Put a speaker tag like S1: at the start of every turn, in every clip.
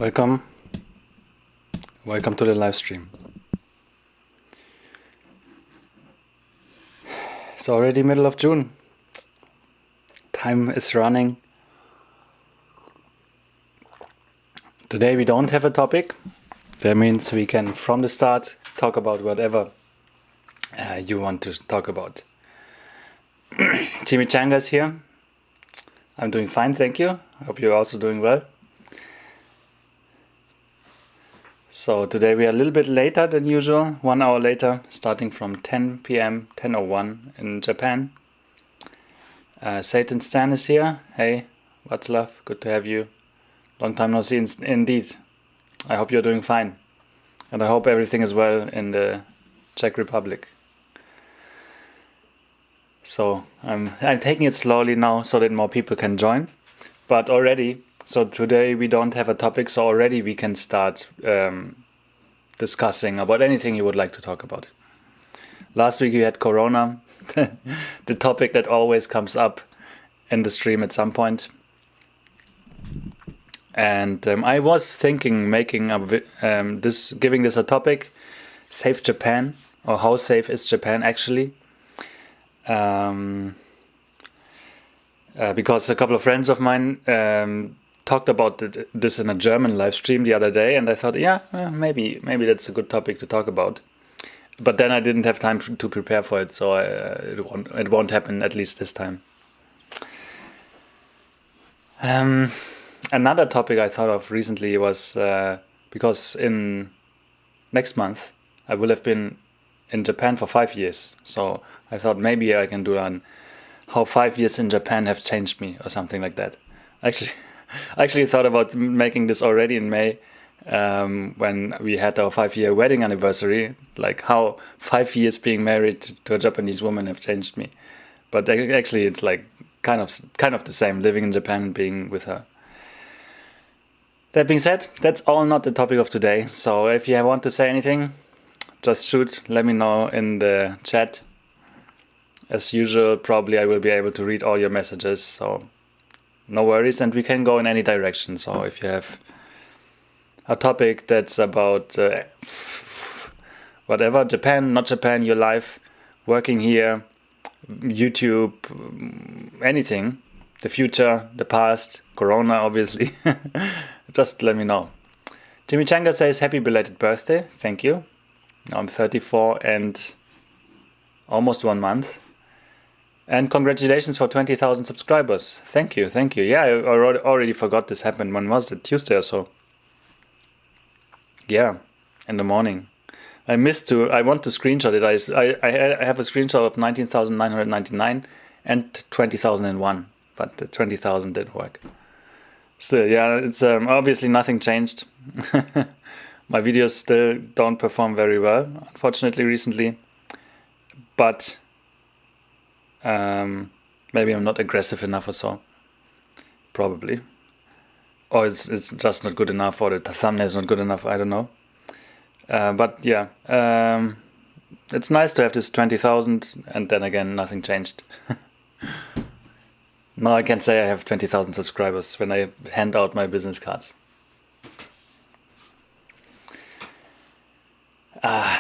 S1: Welcome to the live stream. It's already middle of June. Time is running. Today we don't have a topic. That means we can from the start talk about whatever you want to talk about. Chimichanga's here. I'm doing fine, thank you. I hope you're also doing well. So today we are a little bit later than usual, 1 hour later, starting from 10 p.m., 10:01 in Japan. Satan Stan is here. Hey, Václav, good to have you. Long time no see indeed. I hope you're doing fine. And I hope everything is well in the Czech Republic. So I'm taking it slowly now so that more people can join. But already, so today we don't have a topic, so already we can start discussing about anything you would like to talk about. Last week we had Corona, the topic that always comes up in the stream at some point. And I was thinking giving this a topic, Safe Japan, or how safe is Japan actually? Because a couple of friends of mine talked about this in a German live stream the other day, and I thought, maybe that's a good topic to talk about. But then I didn't have time to prepare for it, so it won't happen at least this time. Another topic I thought of recently was because in next month I will have been in Japan for 5 years, so I thought maybe I can do on how 5 years in Japan have changed me or something like that. I actually thought about making this already in May when we had our 5-year wedding anniversary, like how 5 years being married to a Japanese woman have changed me. But actually it's like kind of the same, living in Japan and being with her. That being said, that's all not the topic of today. So if you want to say anything, just shoot, let me know in the chat. As usual, probably I will be able to read all your messages, so no worries, and we can go in any direction. So if you have a topic that's about whatever, Japan, not Japan, your life, working here, YouTube, anything, the future, the past, Corona obviously, just let me know. Chimichanga says happy belated birthday, thank you. I'm 34 and almost 1 month. And congratulations for 20,000 subscribers. Thank you. Yeah, I already forgot this happened. When was it? Tuesday or so. Yeah, in the morning. I want to screenshot it. I have a screenshot of 19,999 and 20,001, but the 20,000 didn't work. Still, yeah, it's obviously nothing changed. My videos still don't perform very well, unfortunately, recently. But maybe I'm not aggressive enough or so. Probably. Or it's just not good enough, or the thumbnail is not good enough, I don't know. But yeah, it's nice to have this 20,000, and then again, nothing changed. Now I can say I have 20,000 subscribers when I hand out my business cards.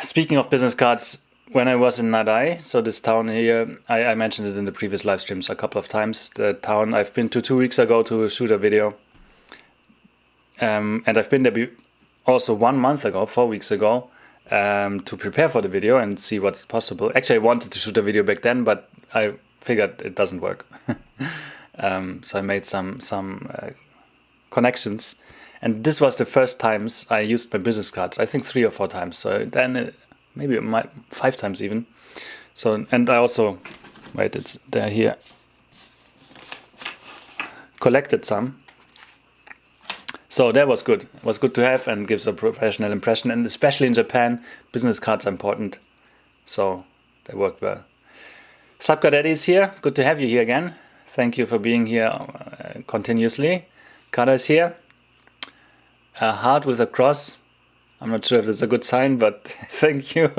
S1: Speaking of business cards, when I was in Nadai, so this town here, I mentioned it in the previous live streams a couple of times. The town I've been to 2 weeks ago to shoot a video. And I've been there also 1 month ago, 4 weeks ago, to prepare for the video and see what's possible. Actually, I wanted to shoot a video back then, but I figured it doesn't work. So I made some connections. And this was the first times I used my business cards. I think 3 or 4 times. So then maybe 5 times even. So, and I also, they're here. Collected some. So that was good. It was good to have and gives a professional impression. And especially in Japan, business cards are important. So they worked well. Sapka Daddy is here. Good to have you here again. Thank you for being here continuously. Kada is here. A heart with a cross. I'm not sure if that's a good sign, but thank you.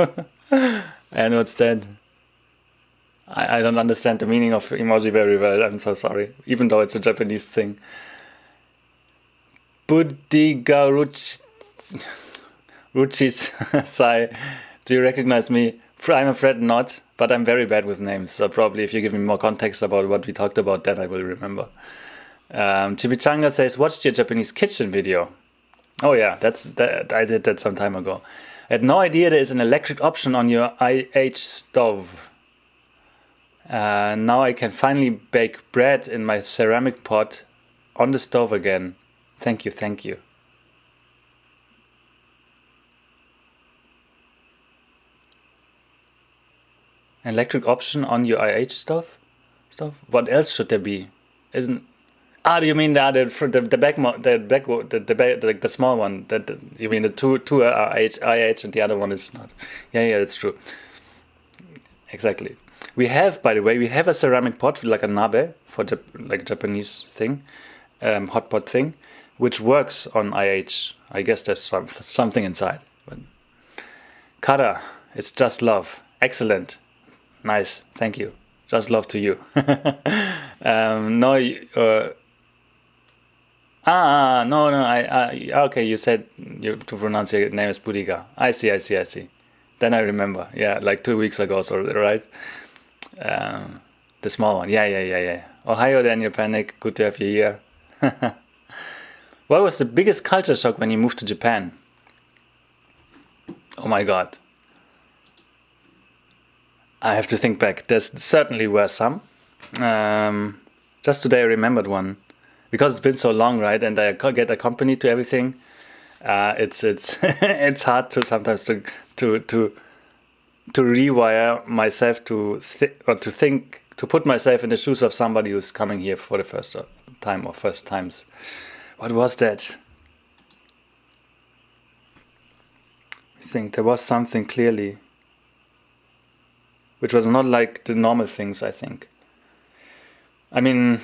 S1: And what's that? I don't understand the meaning of emoji very well. I'm so sorry. Even though it's a Japanese thing. Budiga Ruchis Sai, do you recognize me? I'm afraid not, but I'm very bad with names, so probably if you give me more context about what we talked about, then I will remember. Chimichanga says, watched your Japanese kitchen video. Oh yeah, I did that some time ago. I had no idea there is an electric option on your IH stove. Now I can finally bake bread in my ceramic pot on the stove again. Thank you, thank you. Electric option on your IH stove? What else should there be? Isn't do you mean the small one? You mean the two IH and the other one is not? Yeah, that's true. Exactly. We have, by the way, a ceramic pot like a nabe for like Japanese thing, hot pot thing, which works on IH. I guess there's something inside. But Kara, it's just love. Excellent. Nice. Thank you. Just love to you. No. No. Okay, you said to pronounce your name as Budiga. I see. Then I remember. Yeah, like 2 weeks ago, so right. The small one. Yeah. Ohio, Daniel Panic. Good to have you here. What was the biggest culture shock when you moved to Japan? Oh my God. I have to think back. There certainly were some. Just today I remembered one. Because it's been so long, right? And I get accompanied to everything. It's it's hard to sometimes to rewire myself to put myself in the shoes of somebody who's coming here for the first time or first times. What was that? I think there was something clearly, which was not like the normal things. I think. I mean.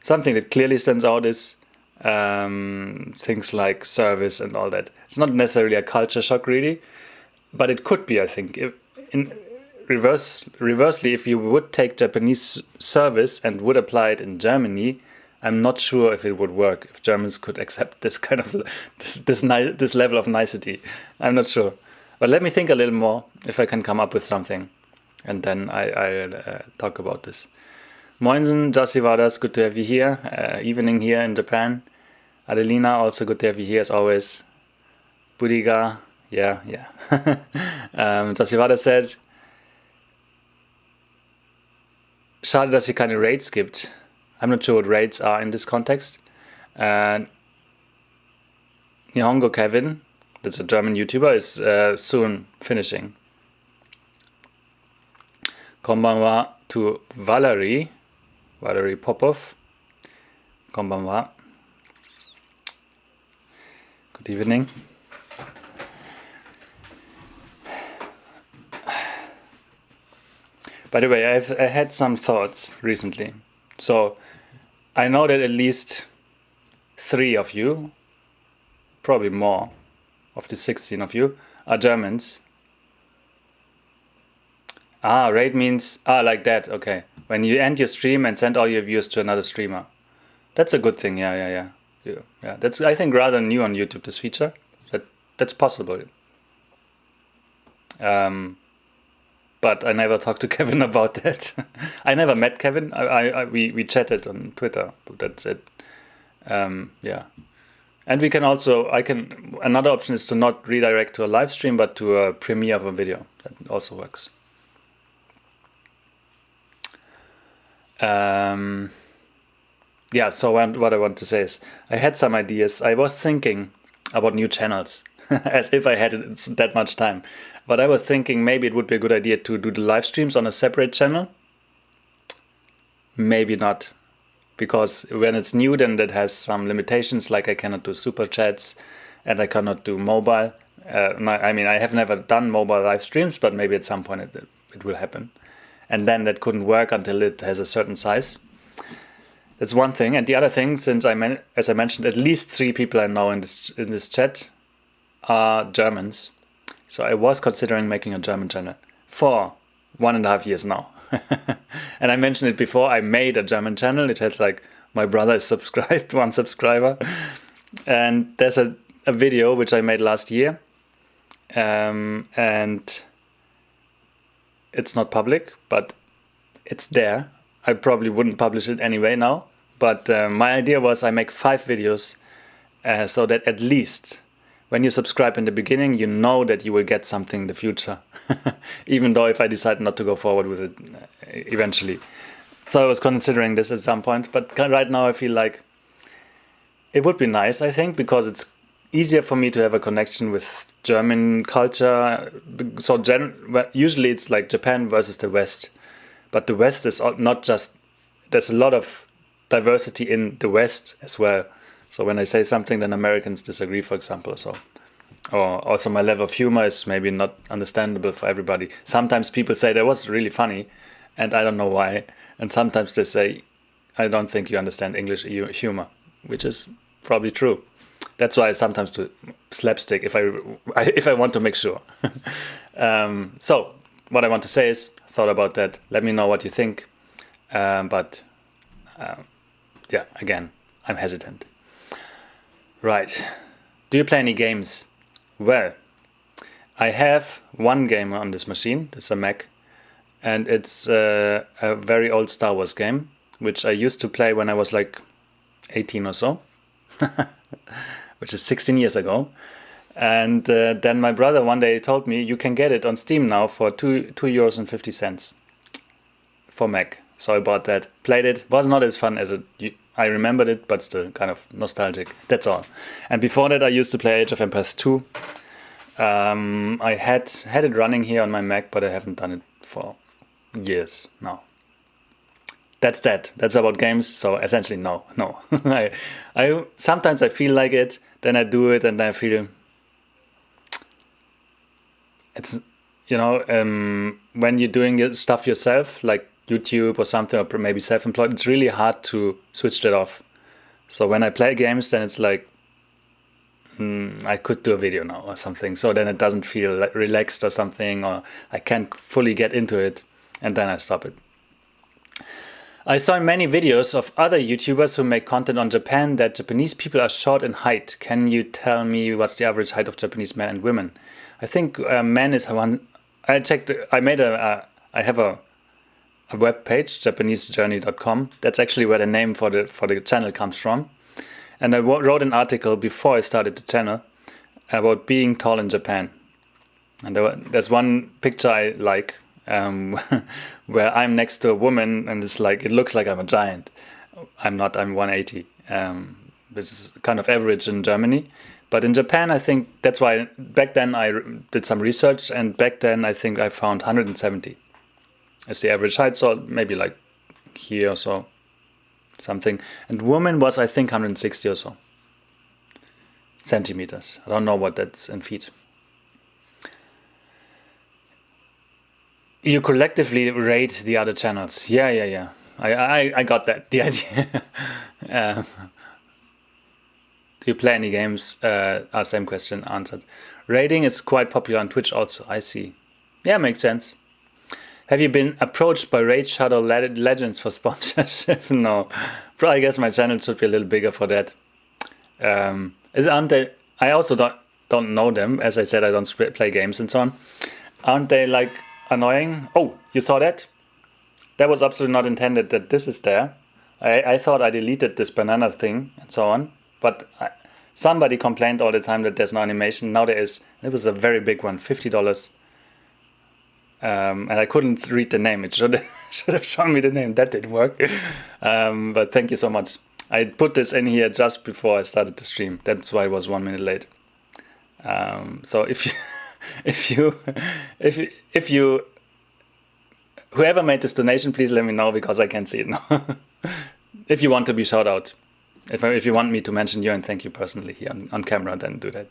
S1: Something that clearly stands out is things like service and all that. It's not necessarily a culture shock, really, but it could be, I think. Reversely, if you would take Japanese service and would apply it in Germany, I'm not sure if it would work, if Germans could accept this kind of this level of nicety. I'm not sure. But let me think a little more if I can come up with something, and then I'll talk about this. Moinsen, Jasivadas, good to have you here. Evening here in Japan. Adelina, also good to have you here as always. Budiga, yeah. Jasivadas said, schade, dass ihr keine Raids gibt. I'm not sure what raids are in this context. Nihongo Kevin, that's a German YouTuber, is soon finishing. Konbanwa to Valerie Popov. Konbanwa. Good evening. By the way, I had some thoughts recently. So I know that at least 3 of you, probably more, of the 16 of you, are Germans. Raid means, like that, okay. When you end your stream and send all your viewers to another streamer. That's a good thing, yeah. That's, I think, rather new on YouTube, this feature. That's possible. But I never talked to Kevin about that. I never met Kevin. We chatted on Twitter, but that's it. Yeah. And we can also, another option is to not redirect to a live stream, but to a premiere of a video. That also works. Yeah, so what I want to say is, I had some ideas. I was thinking about new channels, as if I had that much time. But I was thinking maybe it would be a good idea to do the live streams on a separate channel. Maybe not. Because when it's new, then that has some limitations, like I cannot do super chats and I cannot do mobile. I mean, I have never done mobile live streams, but maybe at some point it will happen. And then that couldn't work until it has a certain size. That's one thing. And the other thing, since as I mentioned, at least 3 people I know in this chat are Germans. So I was considering making a German channel for 1.5 years now. And I mentioned it before, I made a German channel. It has like My brother is subscribed, one subscriber. And there's a video which I made last year. And it's not public, but it's there. I probably wouldn't publish it anyway now. But my idea was I make 5 videos so that at least when you subscribe in the beginning, you know that you will get something in the future. Even though if I decide not to go forward with it eventually. So I was considering this at some point. But right now I feel like it would be nice, I think, because it's easier for me to have a connection with German culture. So usually it's like Japan versus the West. But the West is not just... There's a lot of diversity in the West as well. So when I say something, then Americans disagree, for example. So, or also my level of humor is maybe not understandable for everybody. Sometimes people say that was really funny, and I don't know why. And sometimes they say, I don't think you understand English humor, which is probably true. That's why I sometimes do slapstick if I want to make sure. So what I want to say is, thought about that. Let me know what you think. Yeah, again, I'm hesitant. Right. Do you play any games? Well, I have one game on this machine. It's a Mac. And it's a very old Star Wars game, which I used to play when I was like 18 or so. Which is 16 years ago. And then my brother one day told me, you can get it on Steam now for €2.50 for Mac. So I bought that, played it. Was not as fun as I remembered it, but still kind of nostalgic. That's all. And before that, I used to play Age of Empires 2. I had it running here on my Mac, but I haven't done it for years now. That's that. That's about games. So essentially, no. I sometimes I feel like it, then I do it, and then I feel it's when you're doing your stuff yourself, like YouTube or something, or maybe self-employed, it's really hard to switch that off. So when I play games, then it's like I could do a video now or something. So then it doesn't feel like relaxed or something, or I can't fully get into it, and then I stop it. I saw many videos of other YouTubers who make content on Japan that Japanese people are short in height. Can you tell me what's the average height of Japanese men and women? I think men is one. I checked. I have a web page, JapaneseJourney.com. That's actually where the name for the channel comes from. And I wrote an article before I started the channel about being tall in Japan. And there's one picture I like where I'm next to a woman, and it looks like I'm a giant. I'm not. I'm 180, which is kind of average in Germany. But in Japan, I think that's why back then I did some research, and back then I think I found 170 as the average height, so maybe like here or so, something. And woman was, I think, 160 or so centimeters. I don't know what that's in feet. You collectively rate the other channels. Yeah. I got that, the idea. Do you play any games? Same question answered. Rating is quite popular on Twitch also, I see. Yeah, makes sense. Have you been approached by Raid Shadow Legends for sponsorship? No. I guess my channel should be a little bigger for that. Aren't they? I also don't know them. As I said, I don't play games and so on. Aren't they like annoying? Oh, you saw that? That was absolutely not intended that this is there. I thought I deleted this banana thing and so on. But somebody complained all the time that there's no animation. Now there is. It was a very big one, $50. And I couldn't read the name. It should have shown me the name. That didn't work. But thank you so much. I put this in here just before I started the stream. That's why it was 1 minute late. So if you whoever made this donation, please let me know, because I can't see it now. If you want to be shout out, if you want me to mention you and thank you personally here on camera, then do that.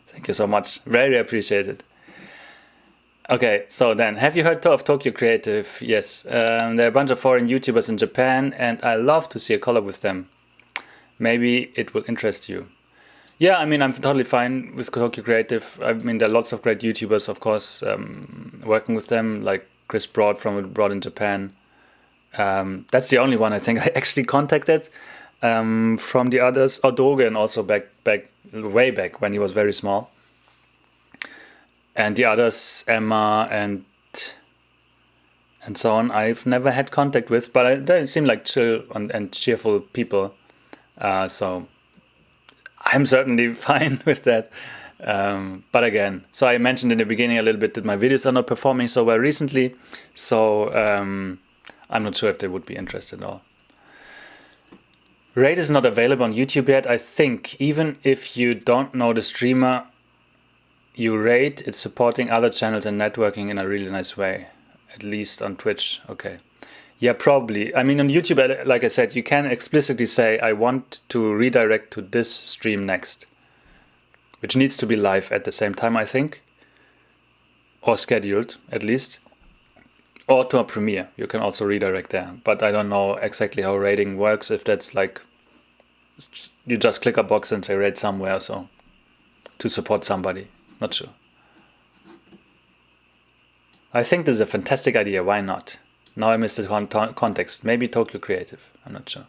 S1: Thank you so much. Very appreciated. Okay, so then, have you heard of Tokyo Creative? Yes, there are a bunch of foreign YouTubers in Japan, and I love to see a collab with them. Maybe it will interest you. Yeah, I mean, I'm totally fine with Tokyo Creative. I mean, there are lots of great YouTubers, of course, working with them, like Chris Broad from Broad in Japan. That's the only one I think I actually contacted. From the others, Dogen also way back when he was very small. And the others, Emma and so on, I've never had contact with, but they seem like chill and cheerful people. So I'm certainly fine with that. But again, so I mentioned in the beginning a little bit that my videos are not performing so well recently. So I'm not sure if they would be interested at all. Raid is not available on YouTube yet. I think even if you don't know the streamer you rate, it's supporting other channels and networking in a really nice way. At least on Twitch. Okay. Yeah, probably. I mean, on YouTube, like I said, you can explicitly say, I want to redirect to this stream next. Which needs to be live at the same time, I think. Or scheduled, at least. Or to a premiere. You can also redirect there. But I don't know exactly how rating works. If that's like, you just click a box and say raid somewhere, so to support somebody. Not sure. I think this is a fantastic idea. Why not? Now I missed the context. Maybe Tokyo Creative. I'm not sure.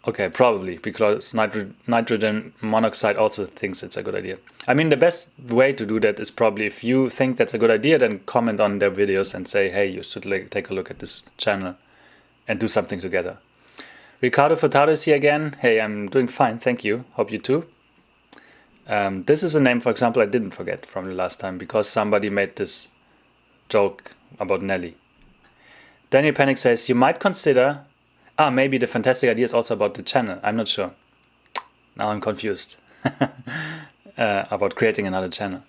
S1: Okay, probably, because nitrogen monoxide also thinks it's a good idea. I mean, the best way to do that is probably if you think that's a good idea, then comment on their videos and say, hey, you should take a look at this channel and do something together. Ricardo Furtado is here again. Hey, I'm doing fine, thank you. Hope you too. This is a name, for example, I didn't forget from the last time because somebody made this joke about Nelly. Daniel Panic says, you might consider... maybe the fantastic idea is also about the channel. I'm not sure. Now I'm confused about creating another channel.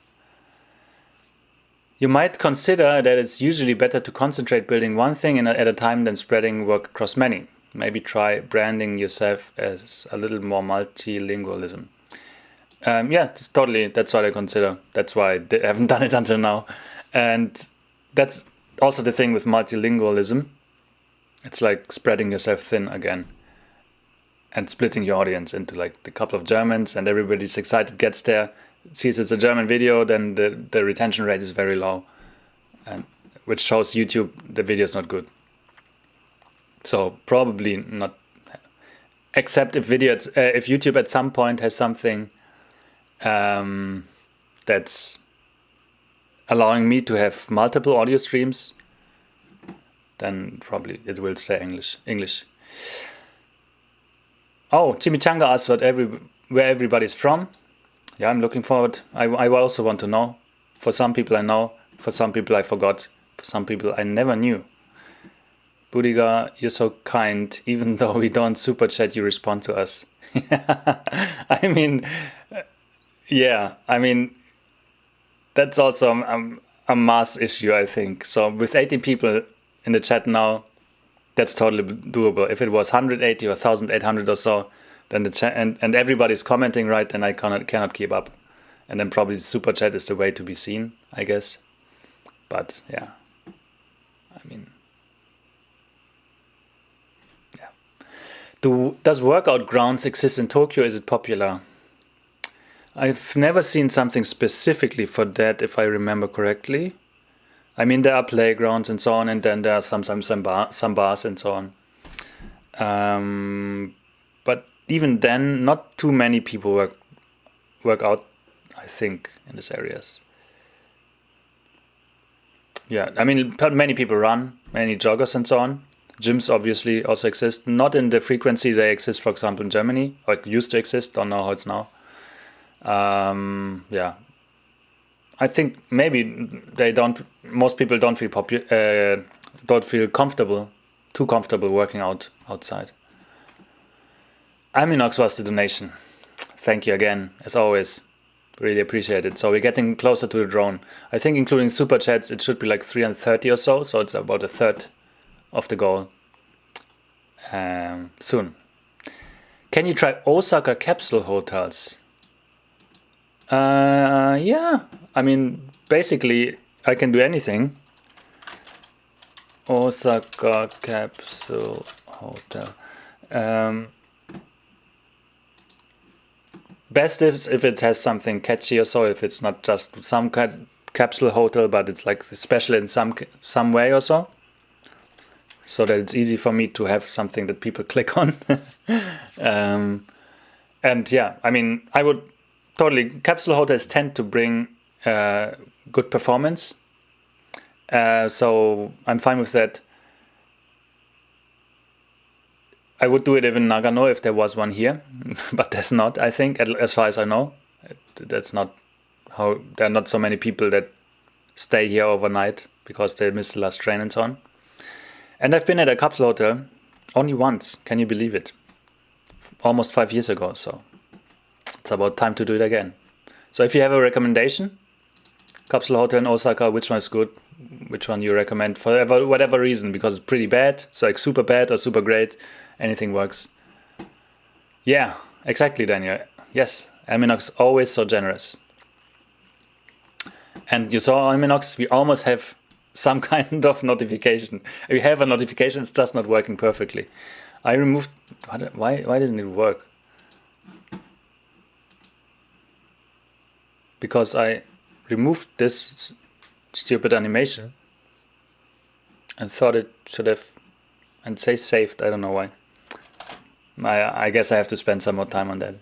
S1: You might consider that it's usually better to concentrate building one thing at a time than spreading work across many. Maybe try branding yourself as a little more multilingualism. Yeah, totally. That's what I consider. That's why I haven't done it until now. And that's also the thing with multilingualism. It's like spreading yourself thin again and splitting your audience into like a couple of Germans and everybody's excited, gets there, sees it's a German video, then the retention rate is very low, and which shows YouTube the video is not good. So probably not, except if if YouTube at some point has something that's allowing me to have multiple audio streams, then probably it will say English. Oh, Chimichanga asked where everybody's from. Yeah, I'm looking forward. I also want to know. For some people I know, for some people I forgot, for some people I never knew. Budiga, you're so kind. Even though we don't super chat, you respond to us. I mean, yeah, I mean, that's also a mass issue, I think. So with 80 people in the chat now, that's totally doable. If it was 180 or 1,800 or so, then the chat and everybody's commenting, right? Then I cannot keep up, and then probably the super chat is the way to be seen, I guess. But yeah, I mean, yeah. Does workout grounds exist in Tokyo? Is it popular? I've never seen something specifically for that, if I remember correctly. I mean, there are playgrounds and so on, and then there are sometimes some bars and so on. But even then, not too many people work out, I think, in these areas. Yeah, I mean, many people run, many joggers and so on. Gyms obviously also exist, not in the frequency they exist, for example, in Germany, or used to exist, don't know how it's now. Yeah. I think maybe most people don't feel too comfortable working out outside. Aminox was the donation. Thank you again, as always. Really appreciate it. So we're getting closer to the drone. I think including super chats, it should be like 330 or so. So it's about a third of the goal. Soon. Can you try Osaka capsule hotels? Yeah. I mean, basically, I can do anything. Osaka capsule hotel. Best if it has something catchy or so. If it's not just some capsule hotel, but it's like special in some way or so. so that it's easy for me to have something that people click on. And yeah, I mean, I would totally, capsule hotels tend to bring good performance. So I'm fine with that. I would do it even in Nagano if there was one here, but there's not, I think, as far as I know. That's not how, there are not so many people that stay here overnight because they miss the last train and so on. And I've been at a capsule hotel only once, can you believe it? Almost 5 years ago, so it's about time to do it again. So if you have a recommendation, capsule hotel in Osaka, which one is good, which one you recommend for whatever reason, because it's pretty bad, so like super bad or super great, anything works. Yeah, exactly, Daniel. Yes, Aminox always so generous. And you saw Aminox, we almost have some kind of notification. We have a notification, it's just not working perfectly. I removed, why didn't it work? Because I removed this stupid animation and thought it should have, and say saved, I don't know why. I guess I have to spend some more time on that.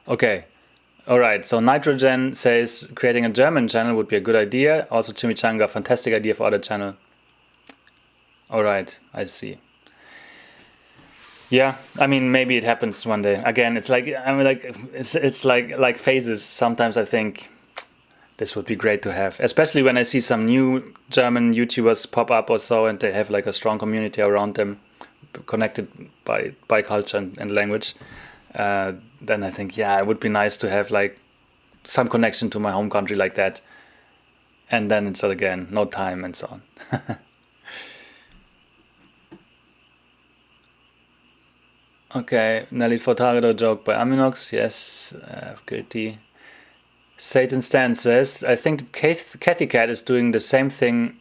S1: Okay, alright, so Nitrogen says creating a German channel would be a good idea. Also Chimichanga, fantastic idea for other channel. Alright, I see. Yeah, I mean, maybe it happens one day. Again, it's like, I mean, like, it's like phases. Sometimes I think this would be great to have, especially when I see some new German YouTubers pop up or so, and they have like a strong community around them, connected by culture and language. Then I think, yeah, it would be nice to have like some connection to my home country like that. And then it's again, no time and so on. Okay, Nelly Fortarido joke by Aminox, yes, guilty. Satan Stan says, I think Kathy Cat is doing the same thing,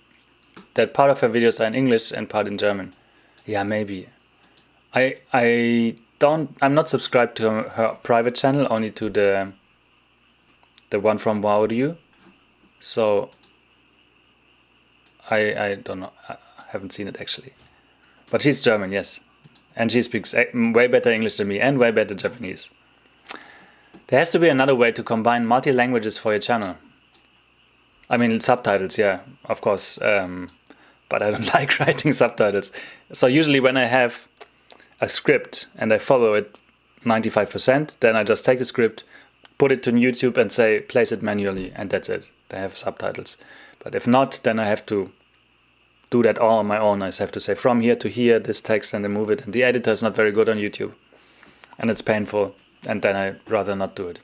S1: that part of her videos are in English and part in German. Yeah, maybe. I'm not subscribed to her private channel, only to the one from WowDU. So I don't know, I haven't seen it actually. But she's German, yes. And she speaks way better English than me and way better Japanese. There has to be another way to combine multi-languages for your channel. I mean, subtitles, yeah, of course. But I don't like writing subtitles. So usually when I have a script and I follow it 95%, then I just take the script, put it to YouTube and say, place it manually, and that's it. They have subtitles. But if not, then I have to do that all on my own. I have to say from here to here, this text, and then move it. And the editor is not very good on YouTube. And it's painful. And then I'd rather not do it.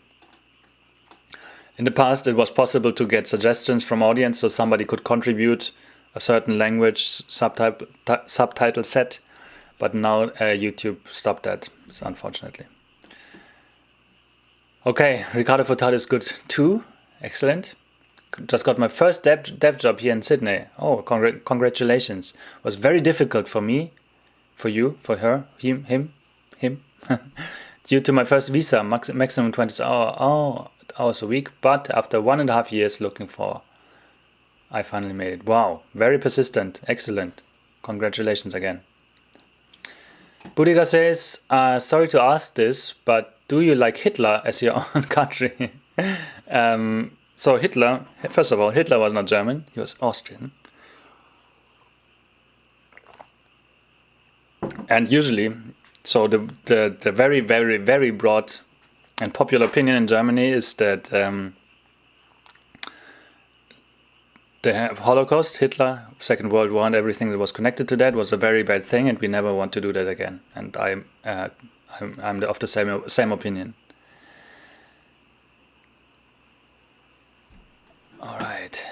S1: In the past, it was possible to get suggestions from audience, so somebody could contribute a certain language subtitle set. But now YouTube stopped that, so unfortunately. Okay, Ricardo Furtado is good too. Excellent. Just got my first dev job here in Sydney. Oh, congratulations. It was very difficult for me, for you, for her, him. Due to my first visa, maximum 20 hours a week. But after 1.5 years looking for, I finally made it. Wow, very persistent. Excellent. Congratulations again. Budiga says, sorry to ask this, but do you like Hitler as your own country? So Hitler, first of all, Hitler was not German, he was Austrian. And usually, so the very, very, very broad and popular opinion in Germany is that the Holocaust, Hitler, Second World War and everything that was connected to that was a very bad thing, and we never want to do that again. And I'm of the same opinion. Alright,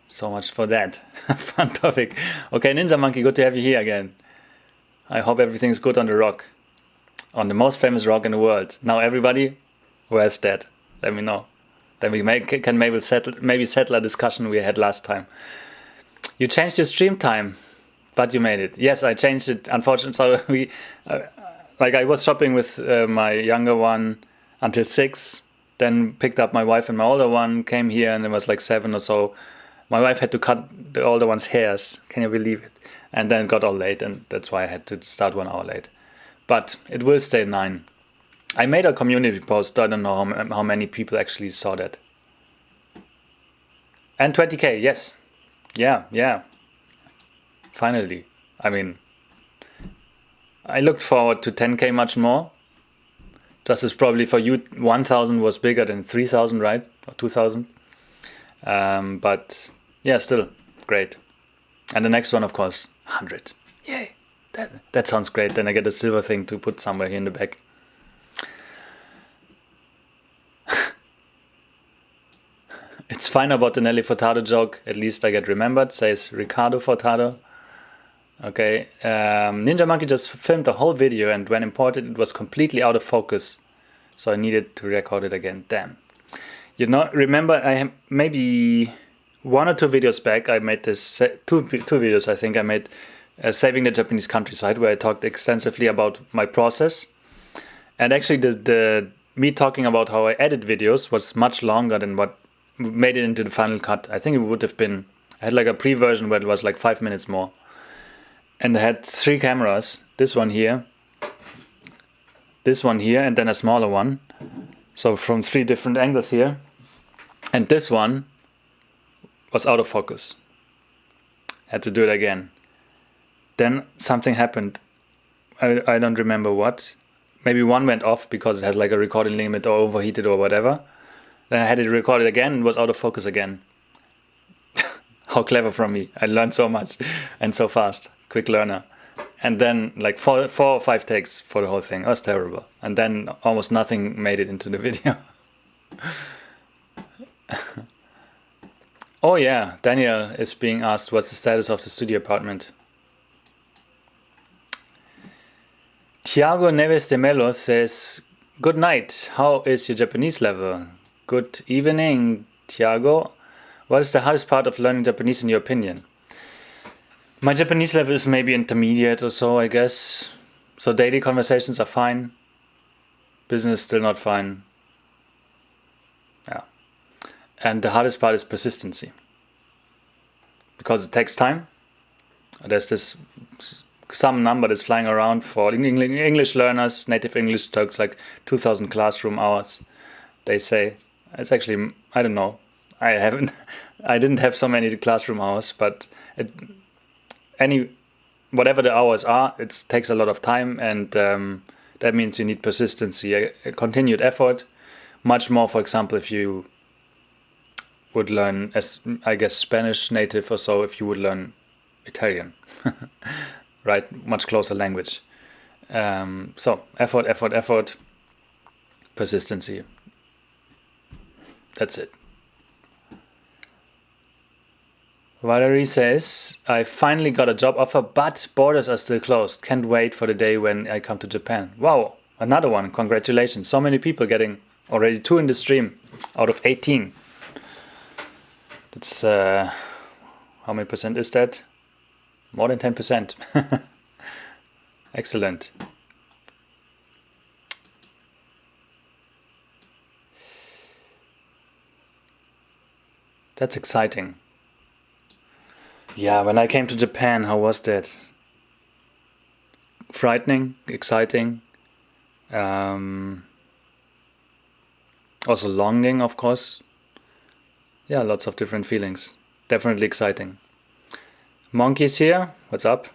S1: so much for that. Fun topic. Okay, Ninja Monkey, good to have you here again. I hope everything's good on the rock. On the most famous rock in the world. Now everybody, where's that? Let me know. Then we can maybe settle a discussion we had last time. You changed your stream time, but you made it. Yes, I changed it, unfortunately. So I was shopping with my younger one until 6. then picked up my wife and my older one, came here, and it was like 7 or so. My wife had to cut the older one's hairs. Can you believe it? And then it got all late, and that's why I had to start 1 hour late. But it will stay 9. I made a community post. I don't know how many people actually saw that. And 20k, yes. Yeah. Finally. I mean, I looked forward to 10k much more. Just as probably for you, 1,000 was bigger than 3,000, right? Or 2,000. But yeah, still great. And the next one, of course, 100. Yay! That sounds great. Then I get a silver thing to put somewhere here in the back. It's fine about the Nelly Furtado joke. At least I get remembered, says Ricardo Furtado. Okay. Ninja Monkey just filmed the whole video, and when imported, it was completely out of focus. So I needed to record it again. Damn. You know, remember, I have maybe 1 or 2 videos back, I made this, two videos I think I made, Saving the Japanese Countryside, where I talked extensively about my process. And actually the me talking about how I edit videos was much longer than what made it into the final cut. I think it would have been, I had like a pre-version where it was like 5 minutes more. And I had 3 cameras, this one here, and then a smaller one. So from 3 different angles here. And this one was out of focus. Had to do it again. Then something happened. I don't remember what. Maybe one went off because it has like a recording limit or overheated or whatever. Then I had it recorded again and was out of focus again. How clever from me. I learned so much and so fast. Quick learner. And then like 4 or 5 takes for the whole thing. It was terrible. And then almost nothing made it into the video. Oh yeah, Daniel is being asked what's the status of the studio apartment. Tiago Neves de Melo says, good night, how is your Japanese level? Good evening, Tiago. What is the hardest part of learning Japanese in your opinion? My Japanese level is maybe intermediate or so, I guess. So daily conversations are fine. Business still not fine. Yeah. And the hardest part is persistency. Because it takes time. There's this some number that's flying around for English learners, native English talks like 2,000 classroom hours. They say it's actually, I don't know. I didn't have so many classroom hours, but whatever the hours are, it takes a lot of time, and that means you need persistency, a continued effort. Much more, for example, if you would learn, as I guess, Spanish native or so, if you would learn Italian, right? Much closer language. So effort, persistency. That's it. Valerie says, I finally got a job offer, but borders are still closed. Can't wait for the day when I come to Japan. Wow, another one. Congratulations. So many people getting already 2 in the stream out of 18. That's, how many percent is that? More than 10%. Excellent. That's exciting. Yeah, when I came to Japan, how was that? Frightening, exciting. Also longing, of course. Yeah, lots of different feelings. Definitely exciting. Monkey's here. What's up?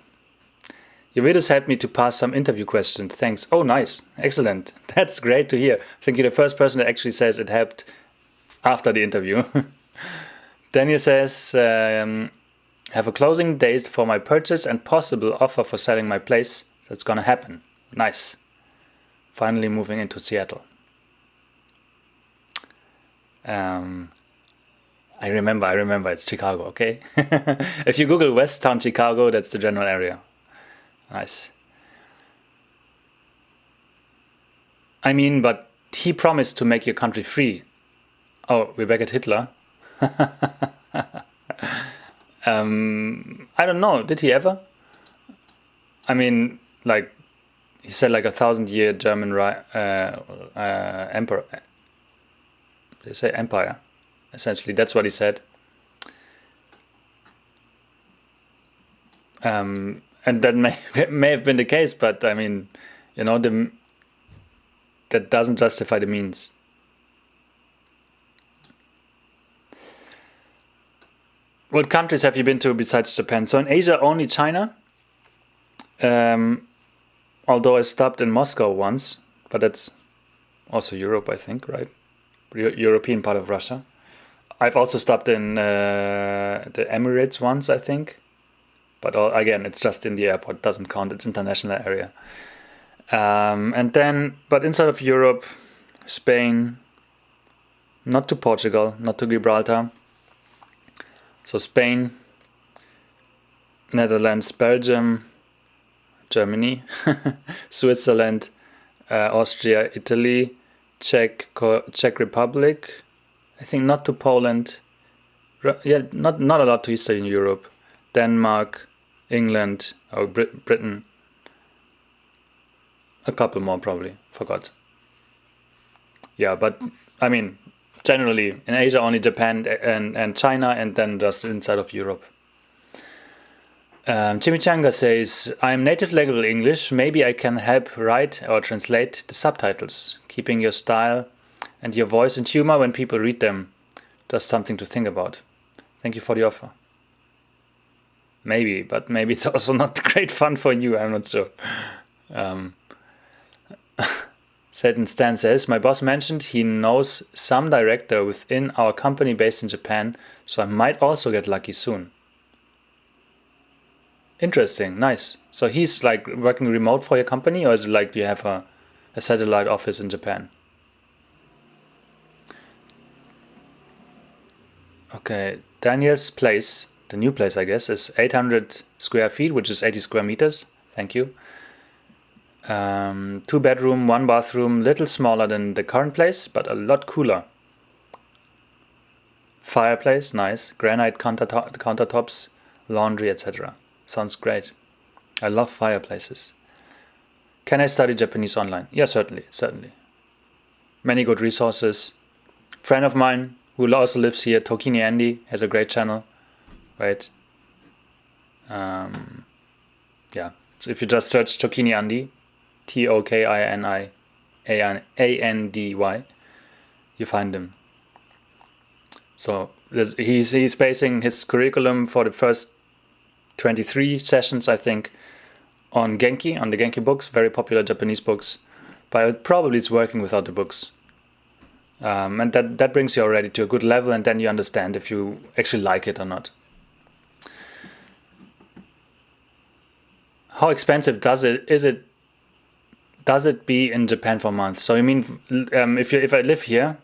S1: Your videos helped me to pass some interview questions. Thanks. Oh, nice. Excellent. That's great to hear. I think you're the first person that actually says it helped after the interview. Daniel says, have a closing date for my purchase and possible offer for selling my place. That's gonna happen. Nice. Finally moving into Seattle. I remember, it's Chicago, okay? If you Google West Town, Chicago, that's the general area. Nice. I mean, but he promised to make your country free. Oh, we're back at Hitler. I don't know, did he ever? I mean, like, he said like 1,000-year German emperor. they say empire. Essentially, that's what he said. And that may have been the case, but I mean, that doesn't justify the means. What countries have you been to besides Japan? So in Asia, only China. Although I stopped in Moscow once, but that's also Europe, I think, right? European part of Russia. I've also stopped in the Emirates once, I think. But again, it's just in the airport. It doesn't count. It's international area. But inside of Europe, Spain, not to Portugal, not to Gibraltar. So Spain, Netherlands, Belgium, Germany, Switzerland, Austria, Italy, Czech Republic. I think not to Poland. Not a lot to Eastern Europe. Denmark, England, or Britain. A couple more probably. Forgot. Yeah, but I mean, generally in Asia only Japan and China, and then just inside of Europe. Chimichanga says, I'm native level English. Maybe I can help write or translate the subtitles, keeping your style and your voice and humor when people read them. Just something to think about. Thank you for the offer. Maybe, but maybe it's also not great fun for you. I'm not sure. Satan Stan says, my boss mentioned he knows some director within our company based in Japan, so I might also get lucky soon. Interesting, nice. So he's like working remote for your company, or is it like you have a satellite office in Japan? Okay, Daniel's place, the new place I guess, is 800 square feet, which is 80 square meters. Thank you. 2 bedroom, 1 bathroom, little smaller than the current place, but a lot cooler. Fireplace, nice. Granite countertops, laundry, etc. Sounds great. I love fireplaces. Can I study Japanese online? Yeah, certainly. Many good resources. Friend of mine who also lives here, Tokini Andy, has a great channel, right? Yeah. So if you just search Tokini Andy, TOKINIANDY, you find him. So he's basing his curriculum for the first 23 sessions, I think, on Genki, on the Genki books, very popular Japanese books. But probably it's working without the books. And that brings you already to a good level, and then you understand if you actually like it or not. How expensive does it be in Japan for a month? So you mean if I live here?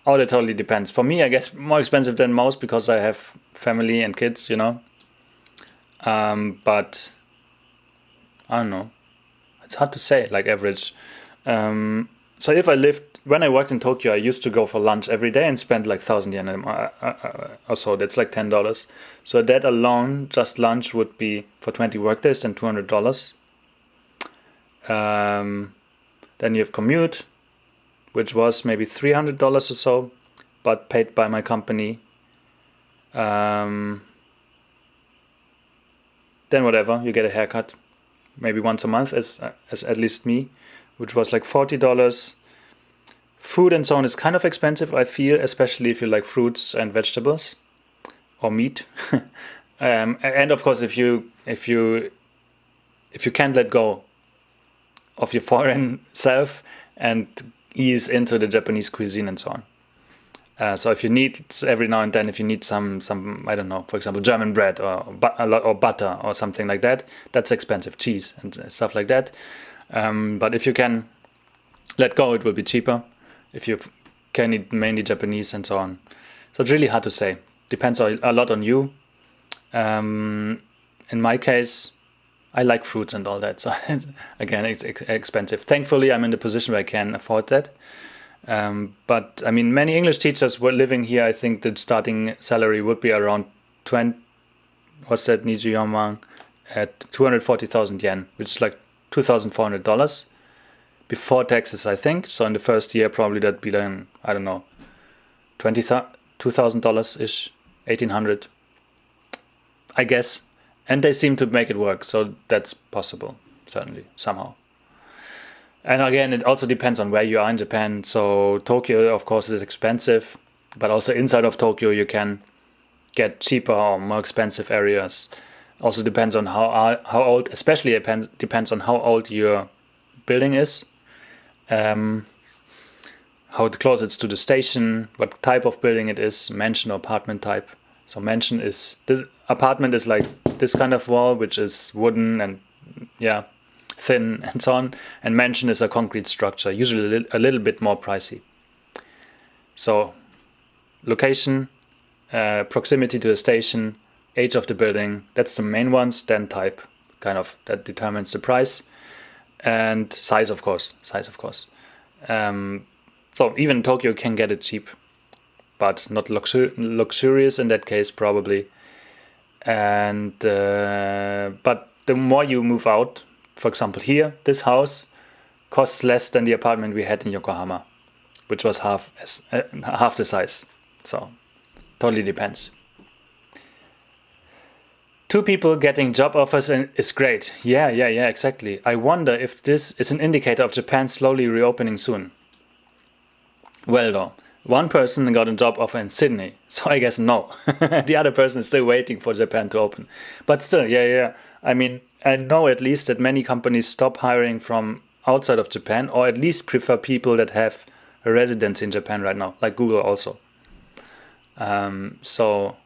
S1: Oh, that totally depends. For me, I guess more expensive than most because I have family and kids, But I don't know. It's hard to say, like average. So if when I worked in Tokyo, I used to go for lunch every day and spend like 1,000 yen or so. That's like $10. So that alone, just lunch would be for 20 workdays, then $200. Then you have commute, which was maybe $300 or so, but paid by my company. Then whatever, you get a haircut, maybe once a month, as at least me, which was like $40. Food and so on is kind of expensive, I feel, especially if you like fruits and vegetables or meat. And of course, if you can't let go of your foreign self and ease into the Japanese cuisine and so on. So if you need every now and then, if you need some I don't know, for example, German bread or butter or something like that, that's expensive, cheese and stuff like that. But if you can let go, it will be cheaper. If you can eat mainly Japanese and so on. So it's really hard to say. Depends a lot on you. In my case, I like fruits and all that. So again, it's expensive. Thankfully, I'm in the position where I can afford that. But I mean, many English teachers were living here. I think the starting salary would be around 240,000 yen, which is like $2,400 before taxes, I think. So in the first year, probably that'd be then, I don't know, $2,000 ish, 1,800, I guess. And they seem to make it work, so that's possible, certainly, somehow. And again, it also depends on where you are in Japan. So Tokyo, of course, is expensive, but also inside of Tokyo, you can get cheaper or more expensive areas. Also depends on how old, especially depends on how old your building is, how close it's to the station, what type of building it is, mansion or apartment type. So mansion is, this apartment is like this kind of wall, which is wooden and thin and so on. And mansion is a concrete structure, usually a little bit more pricey. So location, proximity to the station, age of the building, that's the main ones. Then type, kind of, that determines the price. And size, of course. So even Tokyo can get it cheap, but not luxurious in that case, probably. And but the more you move out, for example, here, this house costs less than the apartment we had in Yokohama, which was half the size. So totally depends. 2 people getting job offers is great. Yeah, exactly. I wonder if this is an indicator of Japan slowly reopening soon. Well, though, one person got a job offer in Sydney, so I guess no. The other person is still waiting for Japan to open. But still, yeah. I mean, I know at least that many companies stop hiring from outside of Japan, or at least prefer people that have a residence in Japan right now, like Google also. So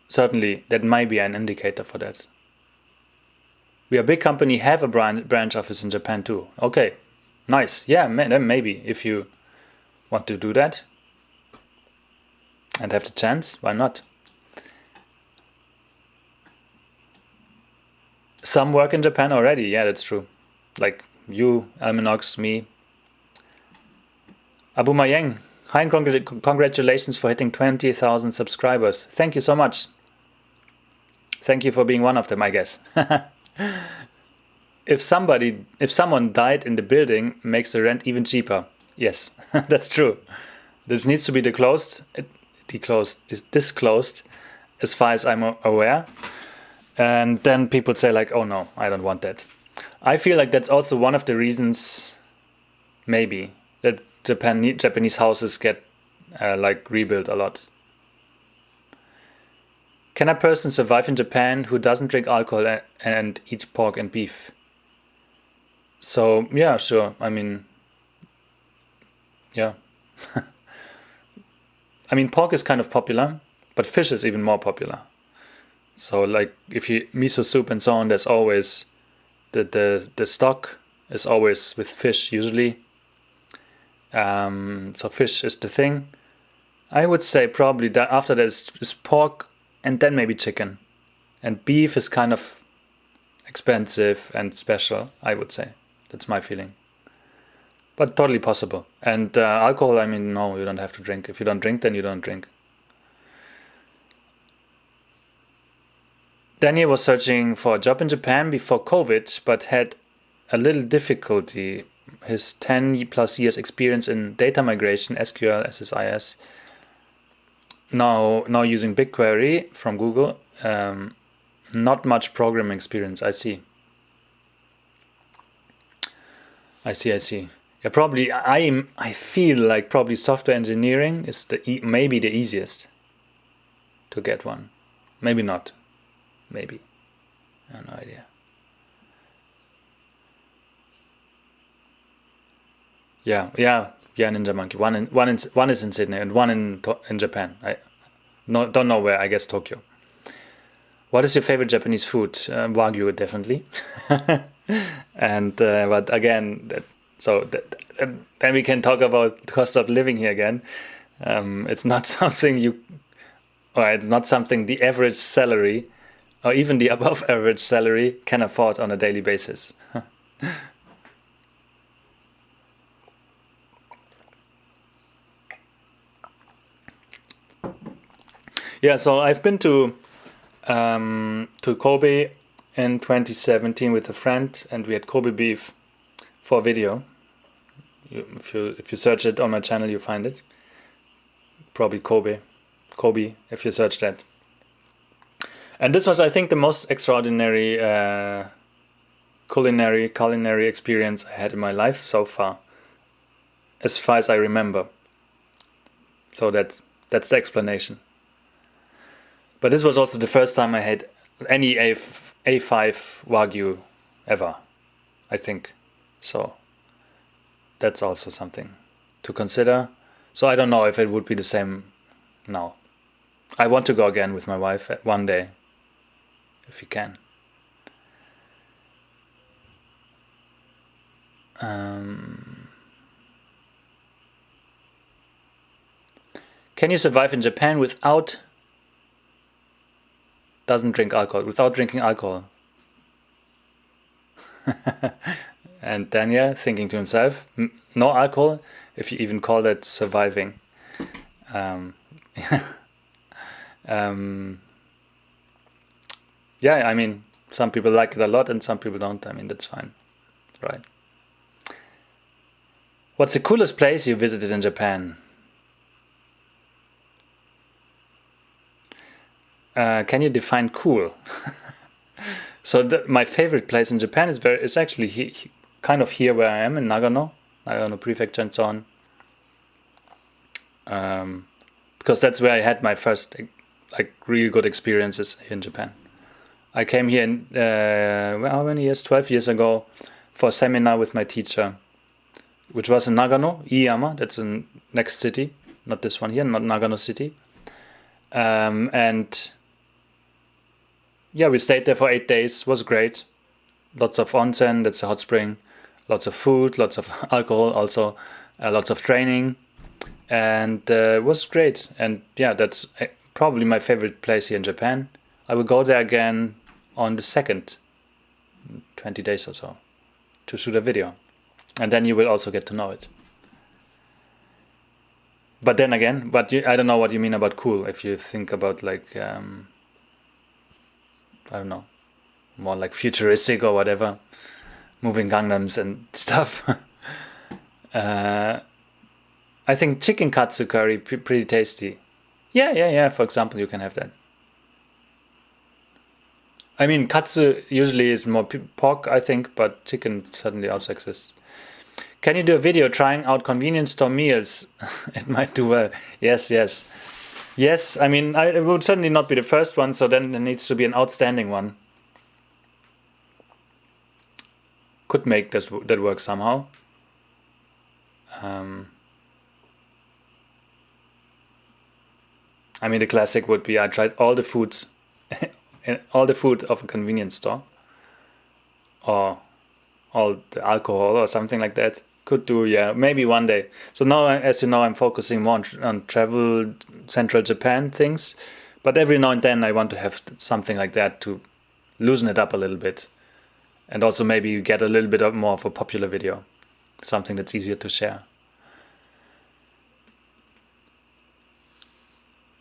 S1: certainly that might be an indicator for that. We are a big company, have a branch office in Japan too. Okay, nice. Yeah, then maybe if you want to do that and have the chance, why not? Some work in Japan already. Yeah, that's true. Like you, Alminox, me. Abu Mayeng, hi and congratulations for hitting 20,000 subscribers. Thank you so much. Thank you for being one of them, I guess. If someone died in the building, makes the rent even cheaper. Yes, that's true. This needs to be disclosed, as far as I'm aware. And then people say like, oh no, I don't want that. I feel like that's also one of the reasons, maybe, that Japanese houses get rebuilt a lot. Can a person survive in Japan who doesn't drink alcohol and eat pork and beef? So yeah, sure. I mean, yeah. I mean, pork is kind of popular, but fish is even more popular. So like if you miso soup and so on, there's always the stock is always with fish usually. So fish is the thing. I would say probably that after that is pork and then maybe chicken. And beef is kind of expensive and special, I would say. That's my feeling. But totally possible. And alcohol, I mean, no, you don't have to drink. If you don't drink, then you don't drink. Daniel was searching for a job in Japan before COVID, but had a little difficulty. His 10 plus years experience in data migration, SQL, SSIS, now using BigQuery from Google, not much programming experience. I see. Yeah, probably I feel like probably software engineering is maybe the easiest to get one. Maybe not. Maybe. I have no idea. Yeah, Ninja Monkey. One is in Sydney and one in Japan. I don't know where. I guess Tokyo. What is your favorite Japanese food? Wagyu, definitely. And but again, then we can talk about the cost of living here again. It's not something it's not something the average salary or even the above average salary can afford on a daily basis. Yeah, so I've been to Kobe in 2017 with a friend, and we had Kobe beef for a video. If you search it on my channel, you find it. Probably Kobe, if you search that. And this was, I think, the most extraordinary culinary experience I had in my life so far, as far as I remember. So that's the explanation. But this was also the first time I had any A5 Wagyu ever, I think. So that's also something to consider. So I don't know if it would be the same now. I want to go again with my wife one day, if we can. Can you survive in Japan without drinking alcohol? And Daniel thinking to himself, no alcohol, if you even call that surviving. Yeah, I mean, some people like it a lot and some people don't. I mean, that's fine, right? What's the coolest place you visited in Japan? Can you define cool? So my favorite place in Japan is actually kind of here where I am in Nagano Prefecture and so on. Because that's where I had my first real good experiences in Japan. I came here in how many years? 12 years ago for a seminar with my teacher, which was in Nagano, Iiyama. That's the next city, not this one here, not Nagano City. And yeah, we stayed there for 8 days. It was great. Lots of onsen, that's a hot spring. Lots of food, lots of alcohol, also lots of training. And it was great. And yeah, that's probably my favorite place here in Japan. I will go there again on the 2nd, 20 days or so, to shoot a video. And then you will also get to know it. But then again, I don't know what you mean about cool. If you think about I don't know, more like futuristic or whatever, moving Gangnams and stuff. I think chicken katsu curry pretty tasty. Yeah. For example, you can have that. I mean, katsu usually is more pork, I think, but chicken certainly also exists. Can you do a video trying out convenience store meals? It might do well. Yes. I mean, it would certainly not be the first one, so then there needs to be an outstanding one. Could make that work somehow. I mean, the classic would be I tried all the foods, all the food of a convenience store, or all the alcohol or something like that. Could do, yeah, maybe one day. So now, as you know, I'm focusing more on travel, central Japan things. But every now and then I want to have something like that to loosen it up a little bit. And also maybe get a little bit more of a popular video. Something that's easier to share.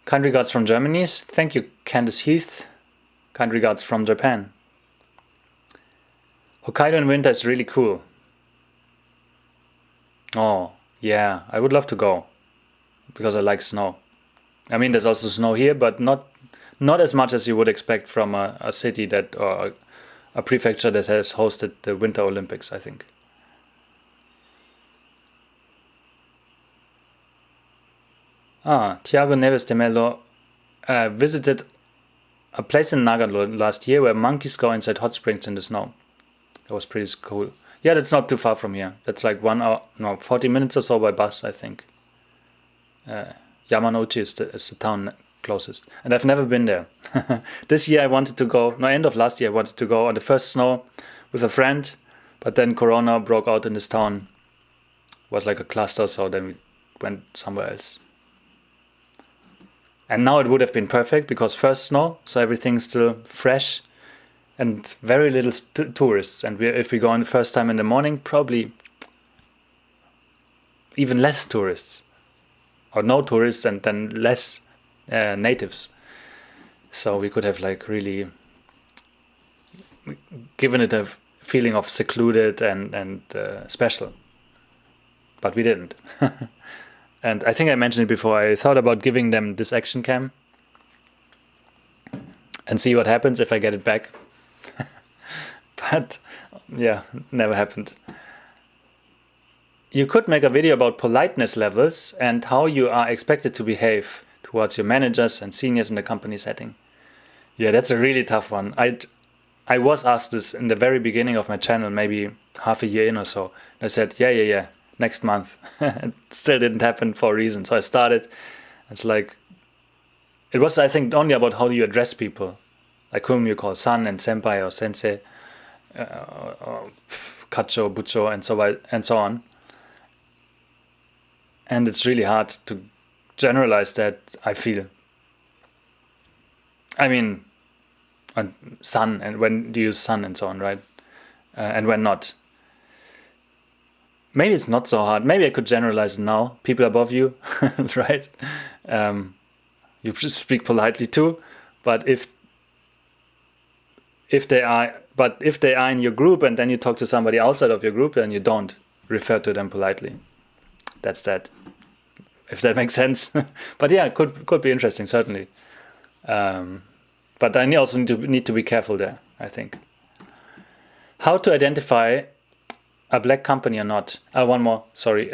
S1: Kind regards from Germany. Thank you, Candice Heath. Kind regards from Japan. Hokkaido in winter is really cool. Oh, yeah, I would love to go. Because I like snow. I mean, there's also snow here, but not as much as you would expect from a city or a prefecture that has hosted the Winter Olympics, I think. Tiago Neves de Melo visited a place in Nagano last year where monkeys go inside hot springs in the snow. That was pretty cool. Yeah, that's not too far from here. That's like 40 minutes or so by bus, I think. Yamanouchi is the town closest. And I've never been there. This year I wanted to go, end of last year I wanted to go on the first snow with a friend. But then Corona broke out in this town. It was like a cluster, so then we went somewhere else. And now it would have been perfect because first snow, so everything's still fresh. And very little tourists. And if we go on the first time in the morning, probably even less tourists. Or no tourists and then less natives. So we could have really given it a feeling of secluded and special. but we didn't. And I think I mentioned it before. I thought about giving them this action cam and see what happens if I get it back. But yeah, never happened. You could make a video about politeness levels and how you are expected to behave towards your managers and seniors in the company setting. Yeah, that's a really tough one. I was asked this in the very beginning of my channel, maybe half a year in or so. I said, yeah, next month. It still didn't happen for a reason. So I started. It's like, it was, I think, only about how do you address people, like whom you call san and senpai or sensei, or kacho, bucho, and so on. And it's really hard to generalize that, I feel. I mean, and sun, and when do you use sun and so on, right? And when not. Maybe it's not so hard. Maybe I could generalize it now. People above you, right? You should speak politely too. But if they are in your group and then you talk to somebody outside of your group, then you don't refer to them politely. That's that. If that makes sense. But yeah, it could be interesting, certainly. But I also need to be careful there, I think. How to identify a black company or not? One more, sorry.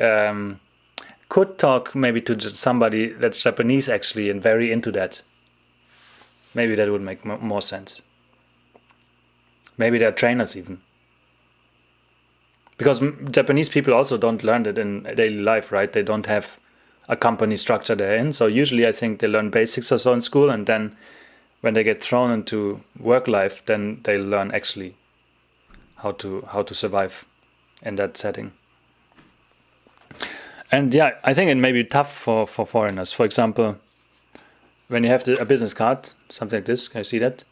S1: Could talk maybe to somebody that's Japanese actually and very into that. Maybe that would make more sense. Maybe they're trainers even. Because Japanese people also don't learn it in daily life, right? They don't have a company structure they're in. So usually I think they learn basics or so in school, and then when they get thrown into work life, then they learn actually how to survive in that setting. And yeah, I think it may be tough for foreigners. For example, when you have a business card, something like this, can you see that?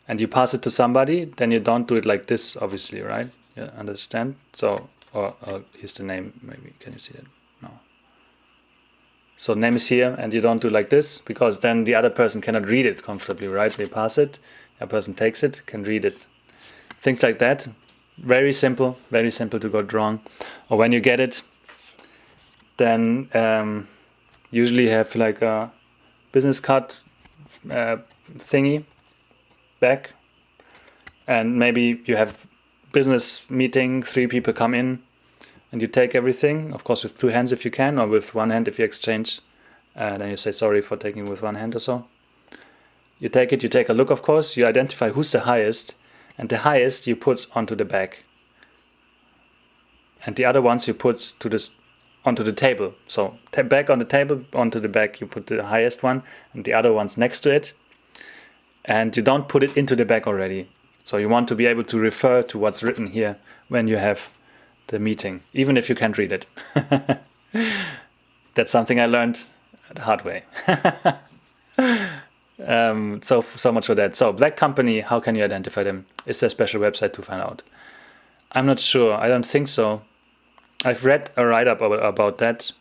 S1: And you pass it to somebody, then you don't do it like this, obviously, right? You understand? So, or here's the name, maybe, can you see that? No. So name is here, and you don't do like this, because then the other person cannot read it comfortably, right? They pass it, the person takes it, can read it. Things like that. Very simple to go wrong. Or when you get it, then usually you have like a business card thingy back, and maybe you have business meeting, 3 people come in, and you take everything, of course with 2 hands if you can, or with 1 hand if you exchange, and then you say sorry for taking with 1 hand or so. You take it, you take a look, of course, you identify who's the highest, and the highest you put onto the back, and the other ones you put onto the table. So back on the table, onto the back you put the highest one, and the other ones next to it, and you don't put it into the bag already. So you want to be able to refer to what's written here when you have the meeting, even if you can't read it. That's something I learned the hard way. So much for that. So black company, how can you identify them? Is there a special website to find out? I'm not sure. I don't think so. I've read a write-up about that.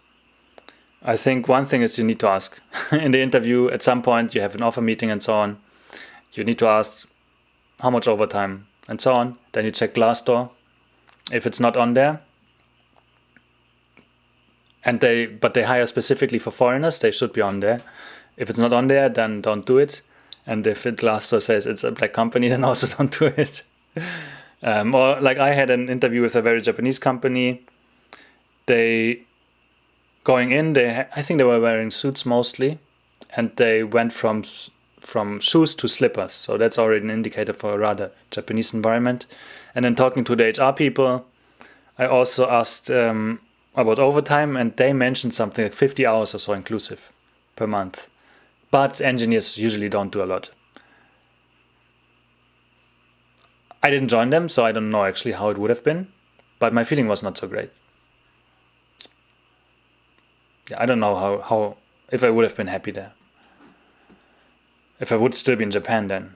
S1: I think one thing is you need to ask. In the interview, at some point, you have an offer meeting and so on. You need to ask how much overtime and so on. Then you check Glassdoor. If it's not on there, but they hire specifically for foreigners, they should be on there. If it's not on there, then don't do it. And if Glassdoor says it's a black company, then also don't do it. Or like I had an interview with a very Japanese company. I think they were wearing suits mostly, and they went from shoes to slippers. So that's already an indicator for a rather Japanese environment. And then talking to the HR people, I also asked about overtime, and they mentioned something like 50 hours or so inclusive per month. But engineers usually don't do a lot. I didn't join them, so I don't know actually how it would have been, but my feeling was not so great. Yeah, I don't know how if I would have been happy there. If I would still be in Japan then.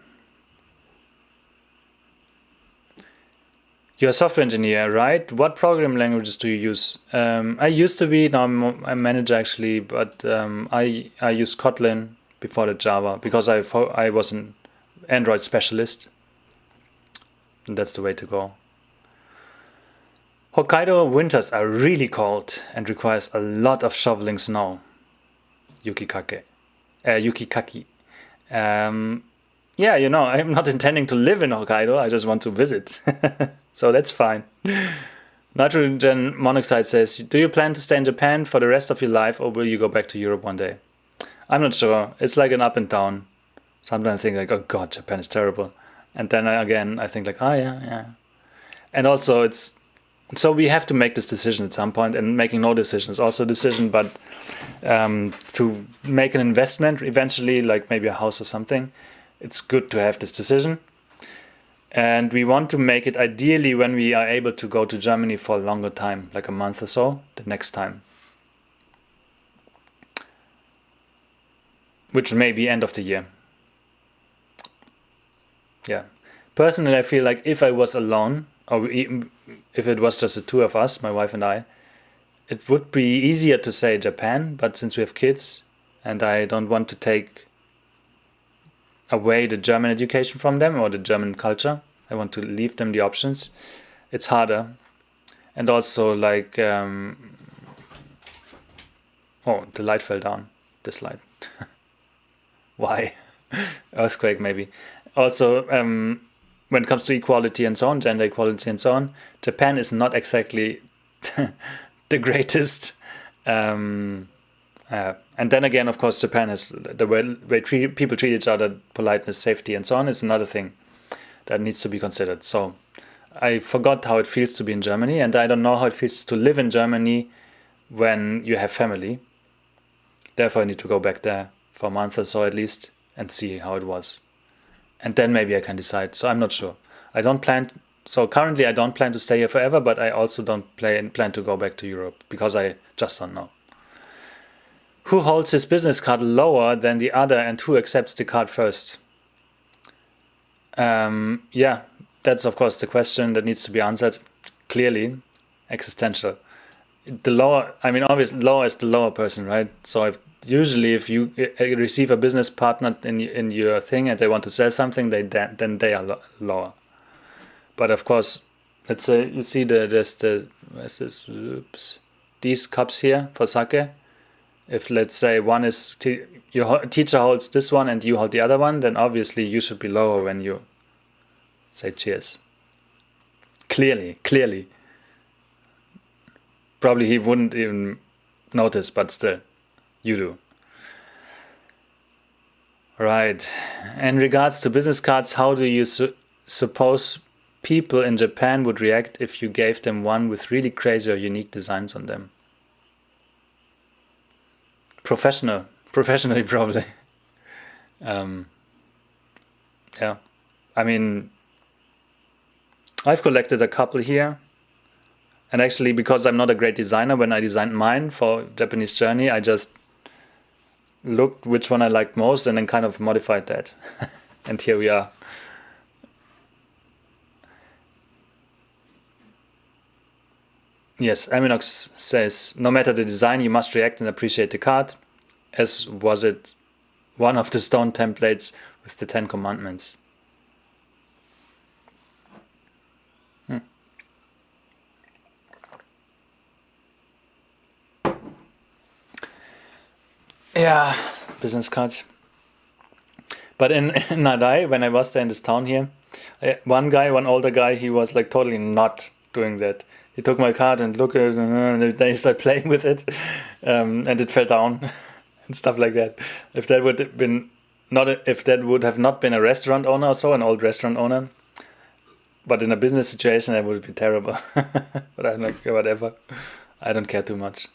S1: You're a software engineer, right? What programming languages do you use? I used to be, now I'm a manager actually, but I used Kotlin before the Java because I was an Android specialist. And that's the way to go. Hokkaido winters are really cold and requires a lot of shoveling snow. Yukikaki. Yeah, I'm not intending to live in Hokkaido. I just want to visit. So that's fine. Nitrogen monoxide says, do you plan to stay in Japan for the rest of your life or will you go back to Europe one day? I'm not sure. It's like an up and down. Sometimes I think like, oh God, Japan is terrible. And then I think like, oh yeah. And also so we have to make this decision at some point, and making no decision is also a decision, but to make an investment eventually, like maybe a house or something, it's good to have this decision. And we want to make it ideally when we are able to go to Germany for a longer time, like a month or so, the next time. Which may be end of the year. Yeah. Personally, I feel like if I was alone, or even if it was just the two of us, my wife and I, it would be easier to say Japan, but since we have kids and I don't want to take away the German education from them or the German culture, I want to leave them the options, it's harder. And also like, oh, the light fell down, this light. Why? Earthquake maybe. Also, when it comes to equality and so on, gender equality and so on, Japan is not exactly the greatest. And then again, of course, Japan has the way people treat each other, politeness, safety, and so on is another thing that needs to be considered. So I forgot how it feels to be in Germany, and I don't know how it feels to live in Germany when you have family. Therefore, I need to go back there for a month or so at least and see how it was. And then maybe I can decide. So I'm not sure. So currently I don't plan to stay here forever, but I also don't plan to go back to Europe because I just don't know. Who holds his business card lower than the other and who accepts the card first? Yeah, that's of course the question that needs to be answered clearly, existential. The lower, obviously lower is the lower person, right? So usually if you receive a business partner in your thing and they want to sell something, then they are lower. But of course, let's say you see these cups here for sake. If let's say one is your teacher holds this one and you hold the other one, then obviously you should be lower when you say cheers. Clearly. Probably he wouldn't even notice, but still, you do. Right. In regards to business cards, how do you suppose people in Japan would react if you gave them one with really crazy or unique designs on them? Professionally probably. Yeah. I've collected a couple here. And actually, because I'm not a great designer, when I designed mine for Japanese Journey, I just looked which one I liked most and then kind of modified that. And here we are. Yes, Aminox says, no matter the design, you must react and appreciate the card, as was it one of the stone templates with the 10 commandments. Yeah, business cards. But in Nadai, when I was there in this town here, one older guy, he was like totally not doing that. He took my card and looked at it, and then he started playing with it, and it fell down and stuff like that. If that would have not been a restaurant owner or so, an old restaurant owner, but in a business situation, that would be terrible. But I'm like, whatever. I don't care too much.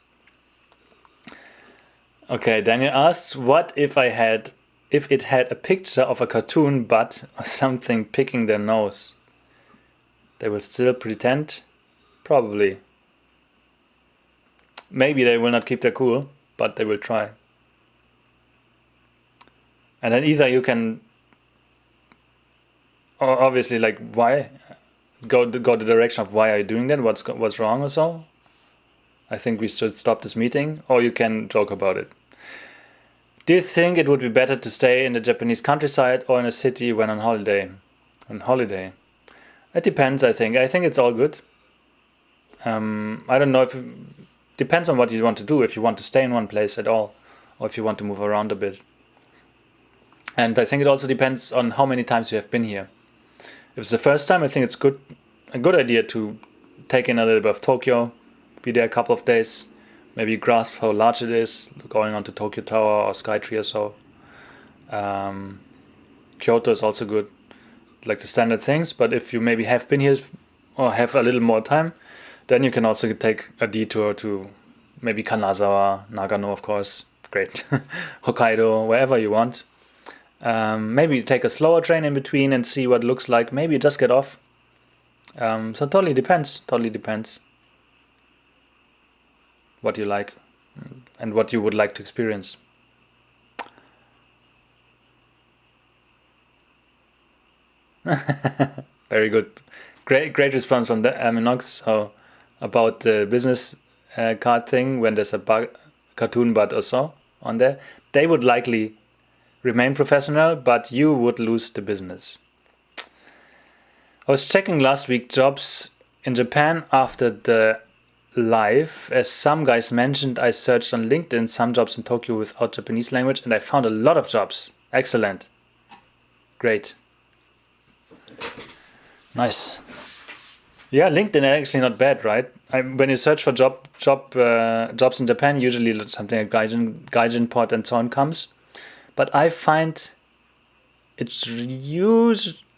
S1: Okay, Daniel asks, what if it had a picture of a cartoon but or something picking their nose? They will still pretend? Probably. Maybe they will not keep their cool, but they will try. And then either you can, or obviously like why, go the direction of why are you doing that, what's wrong or so. I think we should stop this meeting, or you can joke about it. Do you think it would be better to stay in the Japanese countryside or in a city when on holiday? On holiday. It depends, I think. I think it's all good. I don't know if depends on what you want to do. If you want to stay in one place at all, or if you want to move around a bit. And I think it also depends on how many times you have been here. If it's the first time, I think it's a good idea to take in a little bit of Tokyo, be there a couple of days, maybe grasp how large it is, going on to Tokyo Tower or Skytree or so. Kyoto is also good, like the standard things. But if you maybe have been here or have a little more time, then you can also take a detour to maybe Kanazawa, Nagano, of course, great, Hokkaido, wherever you want. Maybe take a slower train in between and see what it looks like. Maybe just get off. So totally depends what you like and what you would like to experience. Very good. Great response from the Minox. So about the business card thing, when there's a cartoon bud or so on there, they would likely remain professional, but you would lose the business. I was checking last week jobs in Japan after the live. As some guys mentioned, I searched on LinkedIn some jobs in Tokyo without Japanese language, and I found a lot of jobs. Excellent. Great. Nice. Yeah, LinkedIn are actually not bad, right? When you search for jobs in Japan, usually something like Gaijin Pod and so on comes. But I find it's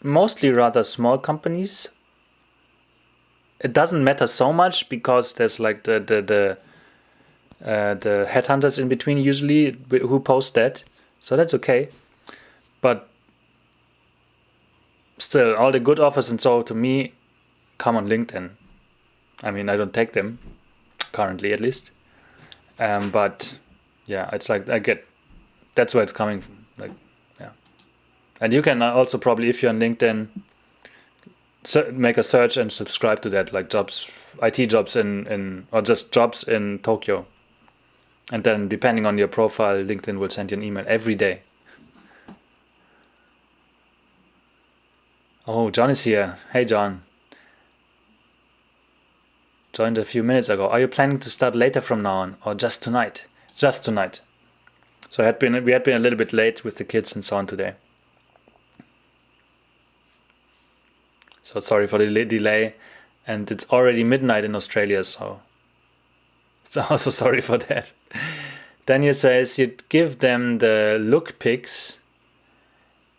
S1: mostly rather small companies. It doesn't matter so much because there's like the headhunters in between usually who post that, so that's okay. But still, all the good offers and so to me come on LinkedIn. I mean, I don't take them currently, at least. But yeah, it's like that's where it's coming from. Like, yeah. And you can also probably, if you're on LinkedIn, make a search and subscribe to that, like jobs, IT jobs in or just jobs in Tokyo. And then depending on your profile, LinkedIn will send you an email every day. Oh, John is here. Hey, John. Joined a few minutes ago. Are you planning to start later from now on, or just tonight? Just tonight. So we had been a little bit late with the kids and so on today. So sorry for the delay, and it's already midnight in Australia, so also sorry for that. Daniel says you'd give them the look pics,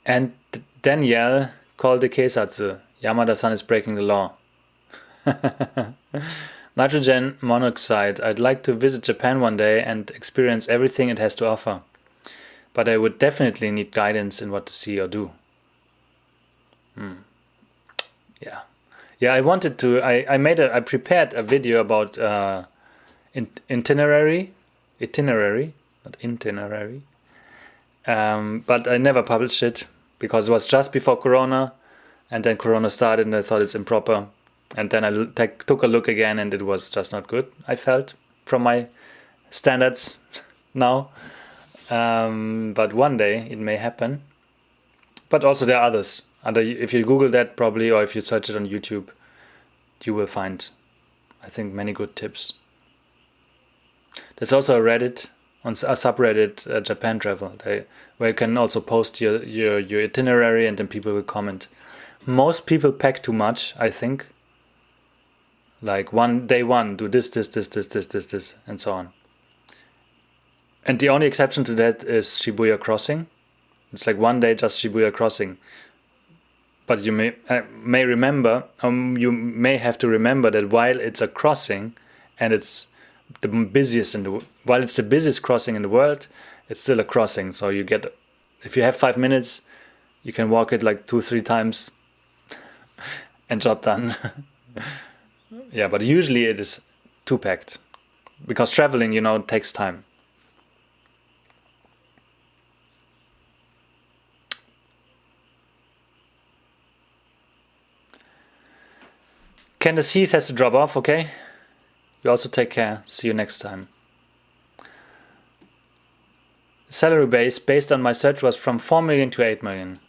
S1: and Danielle called the Keisatsu. Yamada-san is breaking the law. Nitrogen monoxide. I'd like to visit Japan one day and experience everything it has to offer. But I would definitely need guidance in what to see or do. Yeah. Yeah, I wanted to. I prepared a video about itinerary, not itinerary. But I never published it because it was just before Corona, and then Corona started, and I thought it's improper. And then I took a look again, and it was just not good, I felt, from my standards now. But one day it may happen. But also there are others. If you Google that probably, or if you search it on YouTube, you will find, I think, many good tips. There's also a Reddit, a subreddit, Japan Travel, where you can also post your itinerary, and then people will comment. Most people pack too much, I think. Like day one, do this, and so on. And the only exception to that is Shibuya Crossing. It's like one day just Shibuya Crossing. But you may remember, you may have to remember that while it's a crossing, and it's the busiest while it's the busiest crossing in the world, it's still a crossing. So if you have 5 minutes, you can walk it like 2-3 times, and job done. Yeah, but usually it is too packed because traveling, takes time. Candace Heath has to drop off, okay? You also take care. See you next time. Salary base based on my search was from 4 million to 8 million.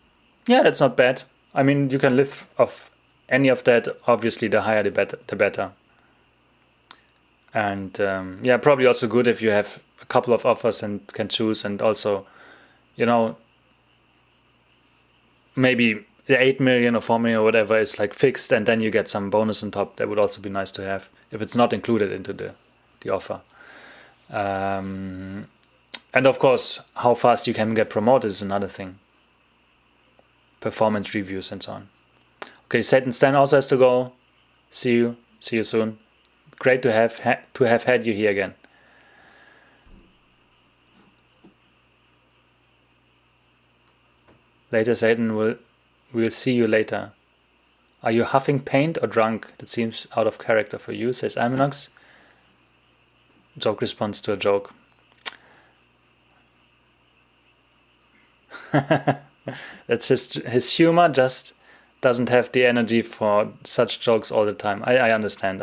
S1: Yeah, that's not bad. I mean, you can live off any of that. Obviously, the higher the better. And yeah, probably also good if you have a couple of offers and can choose, and also, maybe the 8 million or 4 million or whatever is like fixed, and then you get some bonus on top. That would also be nice to have if it's not included into the offer. And of course, how fast you can get promoted is another thing. Performance reviews and so on. Okay, Satan Stan also has to go. See you soon. Great to have had you here again. Later, Satan, we'll see you later. Are you huffing paint or drunk? That seems out of character for you, says Aminox. Joke responds to a joke. That's his humor just doesn't have the energy for such jokes all the time. I understand.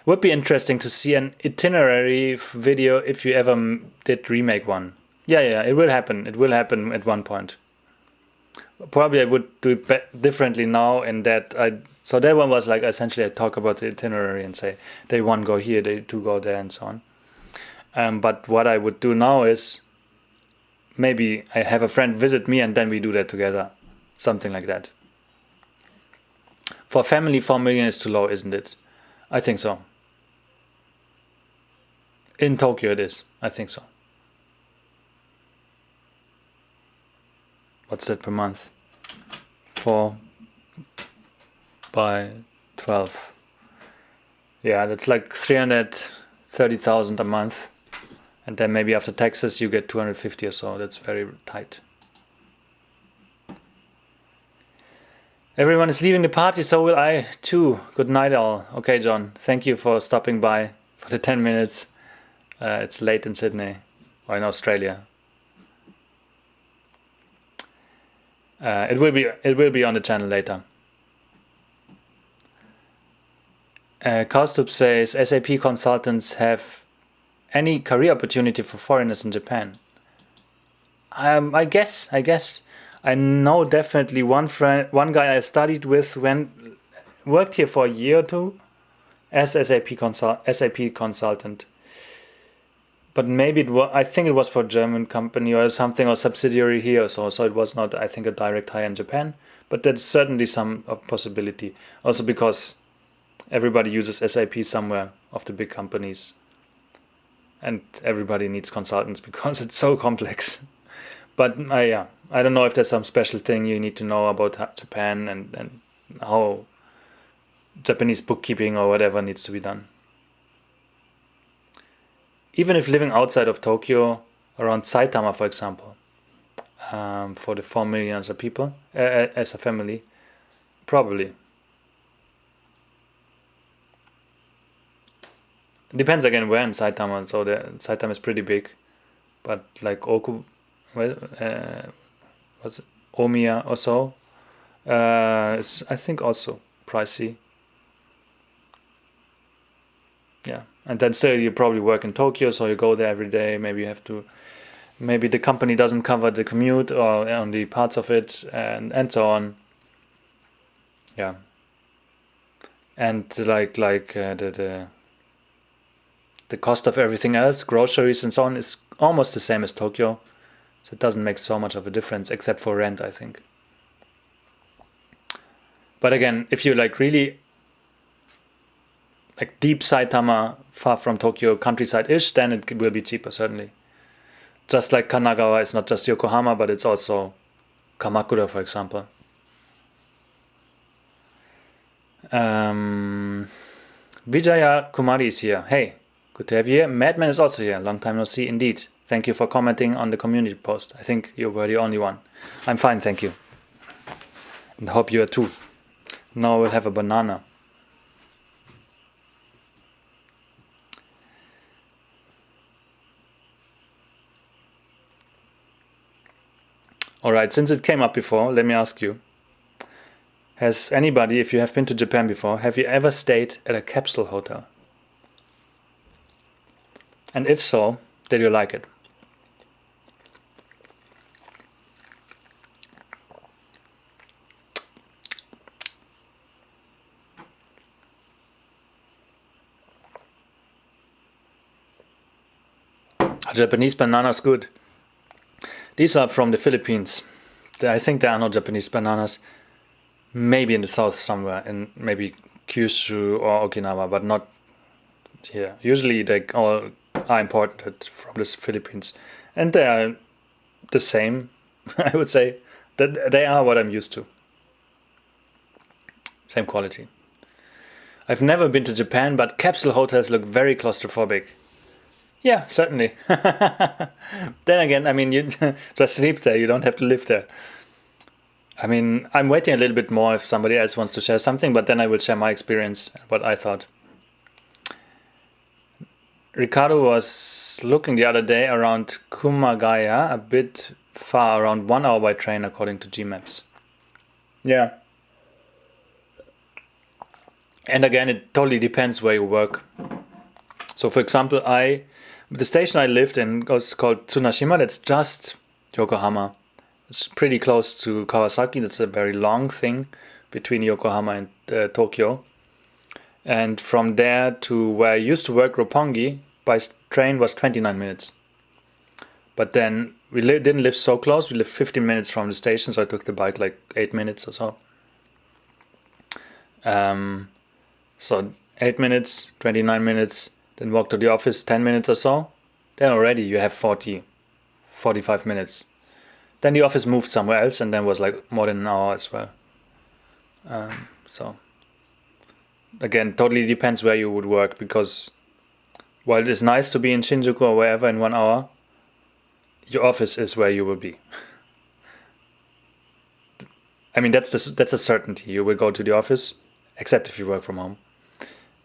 S1: Would be interesting to see an itinerary video if you ever did remake one. Yeah, it will happen. It will happen at one point. Probably I would do it differently now in that so that one was like essentially I talk about the itinerary and say day 1 go here, day 2 go there and so on. But what I would do now is maybe I have a friend visit me and then we do that together. Something like that. For family, 4 million is too low, isn't it? I think so. In Tokyo it is. I think so. What's that per month? 4 by 12. Yeah, that's like 330,000 a month. And then maybe after taxes you get 250 or so. That's very tight. Everyone is leaving the party, so will I too. Good night all. Okay, John, thank you for stopping by for the 10 minutes. It's late in Sydney, or in Australia. It will be on the channel later. Kaustup says SAP consultants have any career opportunity for foreigners in Japan. I guess. I know definitely one guy I studied with worked here for a year or two as SAP consultant. But maybe I think it was for a German company or something, or subsidiary here or so. So it was not, I think, a direct hire in Japan. But there's certainly some possibility. Also because everybody uses SAP somewhere of the big companies. And everybody needs consultants because it's so complex. But I don't know if there's some special thing you need to know about Japan and how Japanese bookkeeping or whatever needs to be done. Even if living outside of Tokyo, around Saitama, for example, for the 4 million as a people, as a family, probably. It depends again where in Saitama. So Saitama is pretty big, but like was it Omiya or so? It's, I think, also pricey. Yeah, and then still you probably work in Tokyo, so you go there every day. Maybe you have to. Maybe the company doesn't cover the commute or only parts of it, and so on. Yeah. And the cost of everything else, groceries and so on, is almost the same as Tokyo. So it doesn't make so much of a difference, except for rent, I think. But again, if you like really like deep Saitama, far from Tokyo, countryside-ish, then it will be cheaper, certainly. Just like Kanagawa is not just Yokohama, but it's also Kamakura, for example. Vijaya Kumari is here. Hey, good to have you here. Madman is also here. Long time no see, indeed. Thank you for commenting on the community post. I think you were the only one. I'm fine, thank you. And hope you are too. Now we'll have a banana. Alright, since it came up before, let me ask you. Has anybody, if you have been to Japan before, have you ever stayed at a capsule hotel? And if so, did you like it? Japanese bananas good. These are from the Philippines. I think there are no Japanese bananas. Maybe in the south somewhere, in maybe Kyushu or Okinawa, but not here. Usually they all are imported from the Philippines. And they are the same, I would say. That they are what I'm used to. Same quality. I've never been to Japan, but capsule hotels look very claustrophobic. Yeah, certainly. Then again, I mean, you just sleep there. You don't have to live there. I mean, I'm waiting a little bit more if somebody else wants to share something, but then I will share my experience, what I thought. Ricardo was looking the other day around Kumagaya, a bit far, around 1 hour by train, according to Gmaps. Yeah. And again, it totally depends where you work. So, for example, the station I lived in was called Tsunashima. That's just Yokohama. It's pretty close to Kawasaki. That's a very long thing between Yokohama and Tokyo. And from there to where I used to work, Roppongi, by train was 29 minutes. But then we didn't live so close. We lived 15 minutes from the station, so I took the bike like 8 minutes or so. So 8 minutes, 29 minutes, then walk to the office 10 minutes or so. Then already you have 45 minutes. Then the office moved somewhere else and then was like more than an hour as well. So again, totally depends where you would work, because while it is nice to be in Shinjuku or wherever in 1 hour, your office is where you will be. I mean, that's a certainty. You will go to the office, except if you work from home.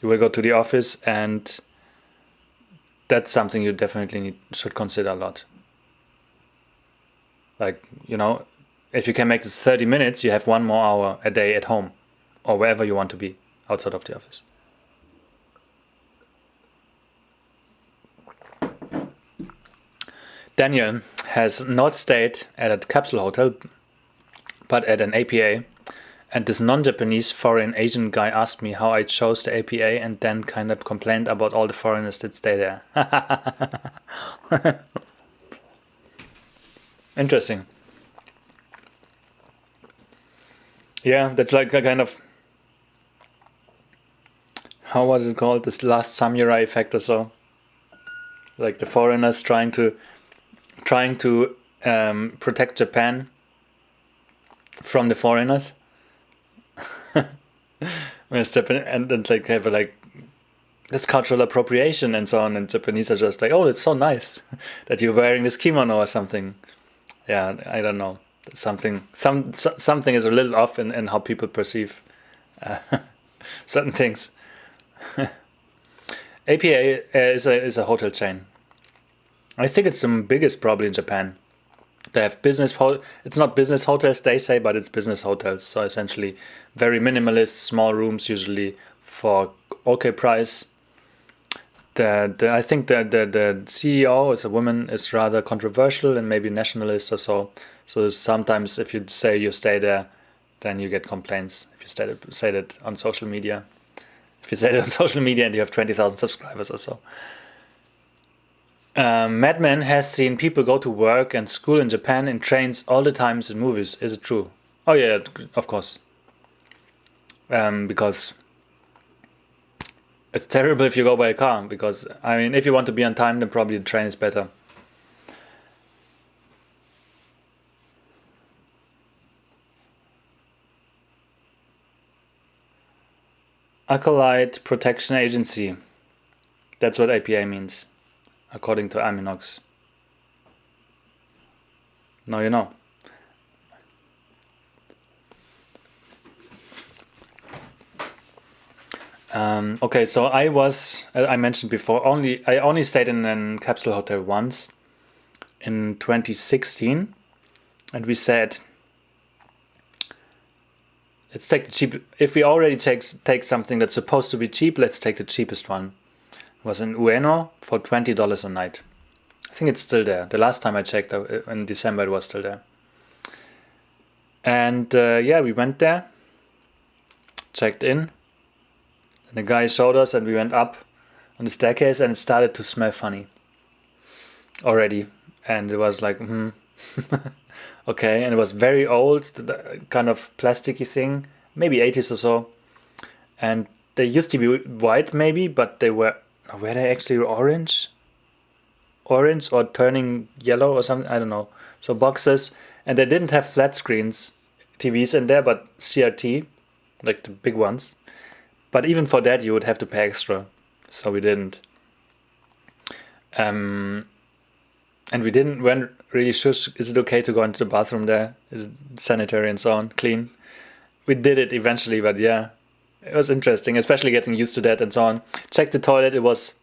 S1: You will go to the office, and that's something you definitely should consider a lot. Like, if you can make this 30 minutes, you have 1 more hour a day at home or wherever you want to be outside of the office. Daniel has not stayed at a capsule hotel, but at an APA. And this non-Japanese foreign Asian guy asked me how I chose the APA, and then kind of complained about all the foreigners that stay there. Interesting. Yeah, that's like a kind of, how was it called? This Last Samurai effect or so. Like the foreigners trying to protect Japan from the foreigners. And like have like this cultural appropriation and so on, and Japanese are just like, oh, it's so nice that you're wearing this kimono or something. Yeah, I don't know. Something is a little off in how people perceive certain things. APA is a hotel chain. I think it's the biggest probably in Japan. They have it's not business hotels, they say, but it's business hotels. So essentially very minimalist, small rooms, usually for okay price. I think the CEO is a woman, is rather controversial and maybe nationalist or so. So sometimes if you say you stay there, then you get complaints if you say that on social media. If you say that on social media and you have 20,000 subscribers or so. Madman has seen people go to work and school in Japan in trains all the times in movies. Is it true? Oh yeah, of course. Because it's terrible if you go by a car. Because I mean, if you want to be on time, then probably the train is better. Acolyte Protection Agency. That's what APA means, according to Aminox. Now you know. Okay, so I mentioned before, I only stayed in a capsule hotel once in 2016, and we said, let's take the cheap. If we already take something that's supposed to be cheap, let's take the cheapest one. It was in Ueno for $20 a night. I think it's still there. The last time I checked in December, it was still there. And we went there, checked in, and the guy showed us, and we went up on the staircase, and it started to smell funny. already, and it was like, okay, and it was very old, kind of plasticky thing, maybe 80s or so, and they used to be white maybe, but were they actually orange or turning yellow or something? I don't know. So boxes, and they didn't have flat screens TVs in there, but CRT, like the big ones. But even for that, you would have to pay extra, so we didn't. And weren't really sure, is it okay to go into the bathroom there? Is it sanitary and so on, clean? We did it eventually, but yeah, it was interesting, especially getting used to that and so on. Check the toilet, it was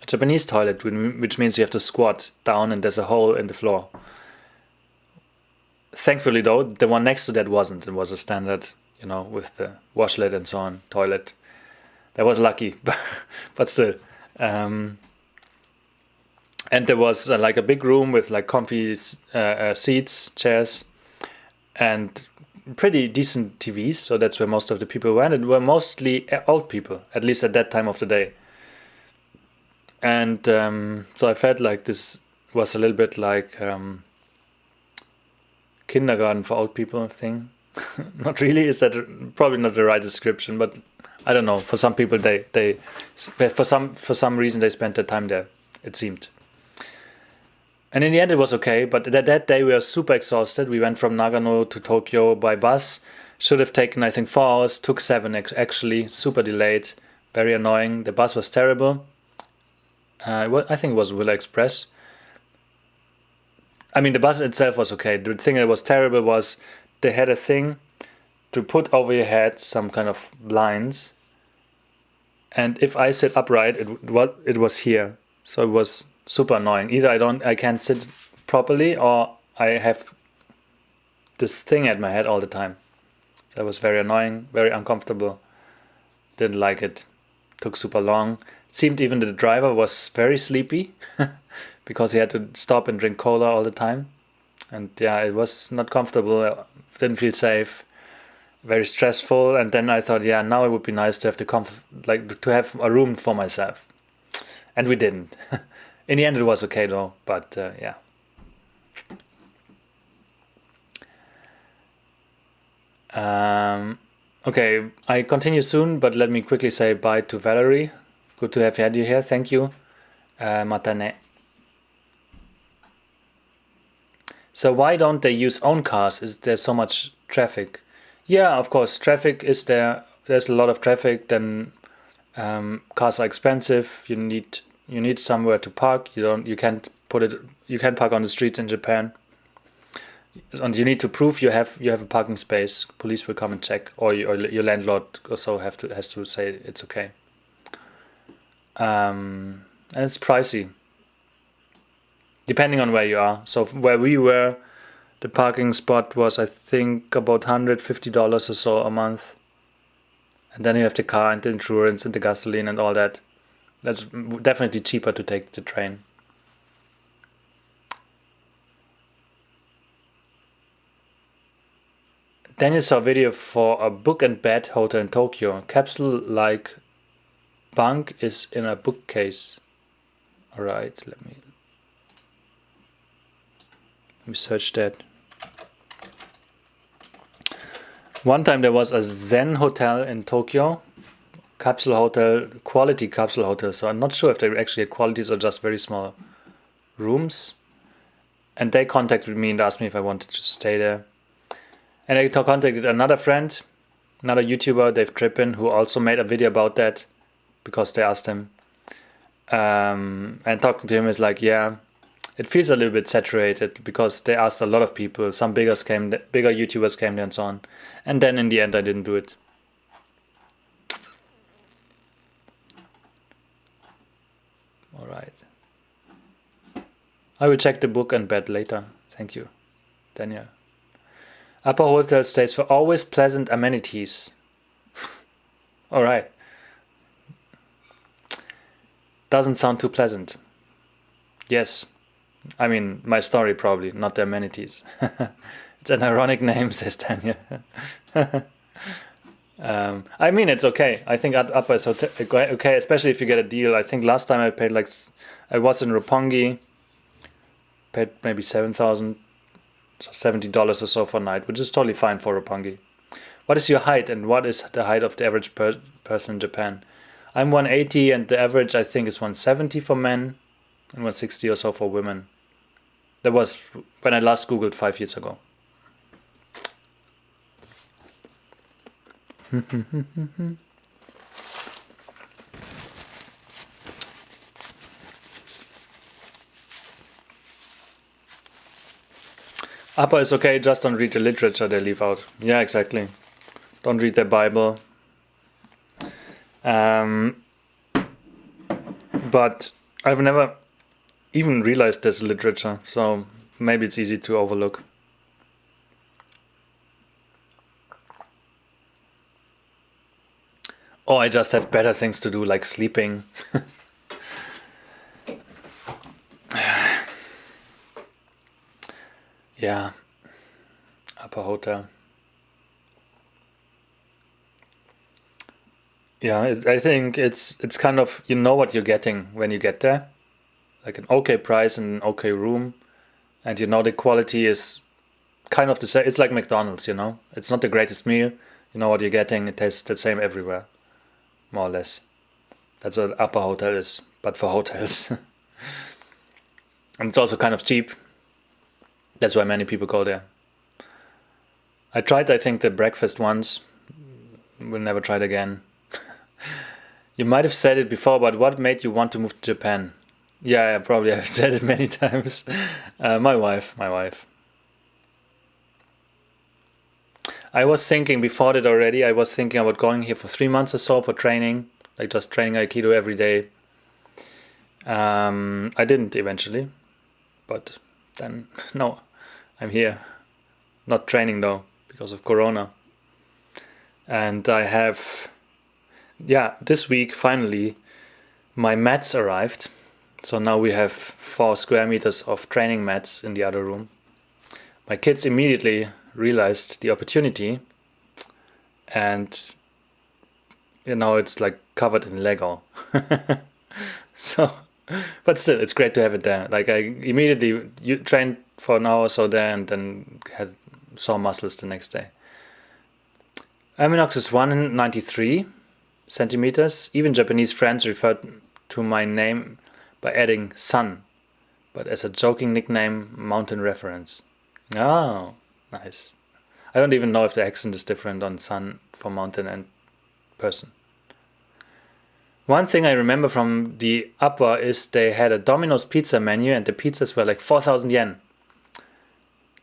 S1: a Japanese toilet, which means you have to squat down and there's a hole in the floor. Thankfully though, the one next to that wasn't. It was a standard, with the washlet and so on, toilet. That was lucky, but still. And there was like a big room with like comfy seats, chairs, and pretty decent TVs. So that's where most of the people went. It were mostly old people, at least at that time of the day. And so I felt like this was a little bit like kindergarten for old people thing. Not really. Is that probably not the right description? But I don't know. For some people, they for some reason they spent their time there. It seemed. And in the end, it was okay. But that day, we were super exhausted. We went from Nagano to Tokyo by bus. Should have taken, I think, 4 hours. Took 7 actually. Super delayed. Very annoying. The bus was terrible. I think it was Willa Express. I mean, the bus itself was okay. The thing that was terrible was they had a thing to put over your head some kind of blinds. And if I sit upright, it was here. So it was super annoying. Either I can't sit properly, or I have this thing at my head all the time. So it was very annoying, very uncomfortable. Didn't like it. Took super long. It seemed even the driver was very sleepy because he had to stop and drink cola all the time. And yeah, it was not comfortable. Didn't feel safe. Very stressful. And then I thought, yeah, now it would be nice to have to have a room for myself. And we didn't. In the end, it was okay though, but yeah. Okay, I continue soon, but let me quickly say bye to Valerie. Good to have had you here. Thank you. Mata ne. So why don't they use own cars? Is there so much traffic? Yeah, of course, traffic is there. There's a lot of traffic. Then cars are expensive. You need somewhere to park. You can't park on the streets in Japan. And you need to prove you have a parking space. Police will come and check, or your landlord also has to say it's okay. And it's pricey, depending on where you are. So where we were, the parking spot was, I think, about $150 or so a month. And then you have the car and the insurance and the gasoline and all that. That's definitely cheaper to take the train. Daniel saw a video for a book and bed hotel in Tokyo. Capsule-like bunk is in a bookcase. Alright, let me search that. One time there was a Zen hotel in Tokyo. Capsule hotel, quality capsule hotel. So I'm not sure if they actually had qualities or just very small rooms. And they contacted me and asked me if I wanted to stay there. And I contacted another friend, another YouTuber, Dave Trippin, who also made a video about that because they asked him. And talking to him is like, yeah, it feels a little bit saturated because they asked a lot of people. Some bigger YouTubers came there and so on. And then in the end, I didn't do it. All right. I will check the book and bed later. Thank you, Daniel. Upper hotel stays for always pleasant amenities. All right. Doesn't sound too pleasant. Yes. I mean, my story probably, not the amenities. It's an ironic name, says Daniel. I mean, it's okay. I think Upper is okay, especially if you get a deal. I think last time I paid I was in Roppongi. paid maybe 7,000, so $70 or so for a night, which is totally fine for Roppongi. What is your height, and what is the height of the average person in Japan? I'm 180, and the average I think is 170 for men and 160 or so for women. That was when I last Googled 5 years ago. Upper is okay, just don't read the literature they leave out. Yeah, exactly. Don't read their Bible. But I've never even realized there's literature, so maybe it's easy to overlook. Or I just have better things to do, like sleeping. Yeah, Upper Hotel. Yeah, I think it's kind of, you know what you're getting when you get there. Like an okay price and an okay room. And you know the quality is kind of the same. It's like McDonald's, you know. It's not the greatest meal. You know what you're getting. It tastes the same everywhere, more or less. That's what Upper Hotel is, but for hotels. And it's also kind of cheap. That's why many people go there. I tried, I think, the breakfast once. Will never try it again. You might have said it before, but what made you want to move to Japan? Yeah, probably I've said it many times. My wife. I was thinking before that already. I was thinking about going here for 3 months or so for training, like just training Aikido every day. I didn't eventually, but then no, I'm here. Not training though, because of Corona. And I have, this week finally my mats arrived. So now we have 4 square meters of training mats in the other room. My kids immediately realized the opportunity, and it's like covered in Lego. So, but still, it's great to have it there. Like I immediately trained for an hour or so there, and then had sore muscles the next day. Aminox is 193 centimeters. Even Japanese friends referred to my name by adding Sun, but as a joking nickname, mountain reference. Oh, nice. I don't even know if the accent is different on Sun for mountain and person. One thing I remember from the Upper is they had a Domino's pizza menu, and the pizzas were like 4,000 yen.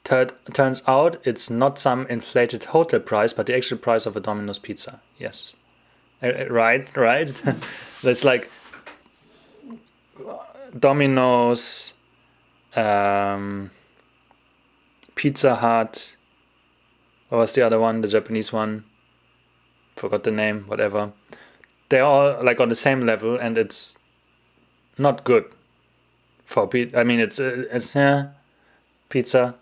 S1: Turns out it's not some inflated hotel price, but the actual price of a Domino's pizza. Yes. Right. That's like Domino's, Pizza Hut. What was the other one? The Japanese one? Forgot the name, whatever. They're all like on the same level, and it's not good for pizza. I mean, it's pizza,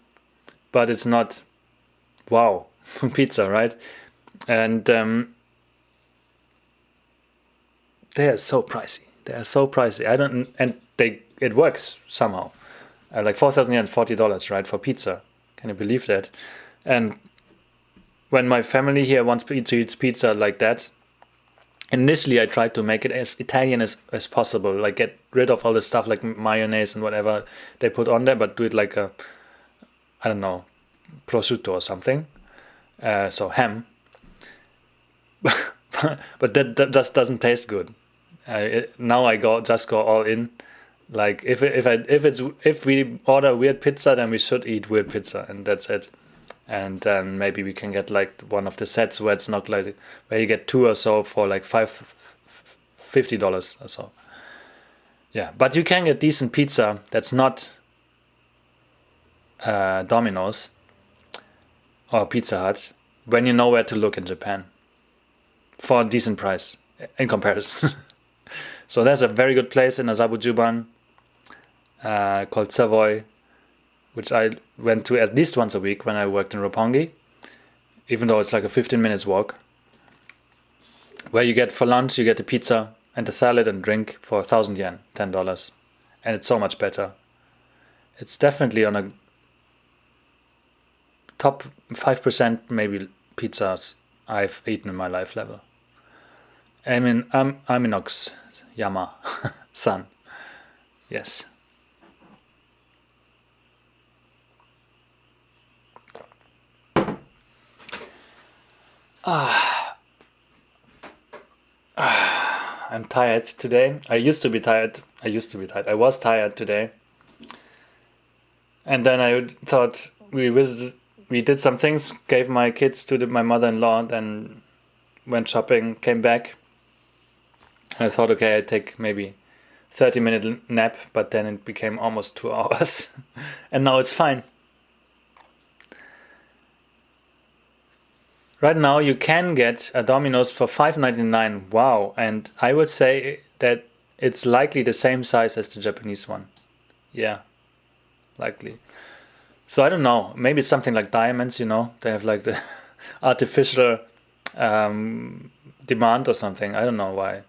S1: but it's not wow pizza, right? And they are so pricey. It works somehow. Like 4,000 yen, $40, right, for pizza. Can you believe that? And when my family here wants to eat pizza like that, initially I tried to make it as Italian as possible, like get rid of all the stuff like mayonnaise and whatever they put on there, but do it like a, I don't know, prosciutto or something. So ham. But that just doesn't taste good. Now I go all in. Like if we order weird pizza, then we should eat weird pizza, and that's it. And then maybe we can get like one of the sets where it's not like where you get 2 or so for like $50 or so. Yeah, but you can get decent pizza that's not Domino's or Pizza Hut when you know where to look in Japan for a decent price in comparison. So there's a very good place in Azabu-Juban called Savoy, which I went to at least once a week when I worked in Roppongi, even though it's like a 15 minutes walk, where you get for lunch, you get the pizza and the salad and drink for 1,000 yen, $10. And it's so much better. It's definitely on a top 5% maybe pizzas I've eaten in my life level. Aminox Yama san. Yes. I'm tired today. I used to be tired. I was tired today. And then I thought we did some things, gave my kids to my mother-in-law, and went shopping, came back. And I thought, okay, I'd take maybe 30-minute nap, but then it became almost 2 hours. And now it's fine. Right now you can get a Domino's for $5.99. Wow. And I would say that it's likely the same size as the Japanese one. Yeah, likely. So I don't know. Maybe it's something like diamonds, They have like the artificial demand or something. I don't know why.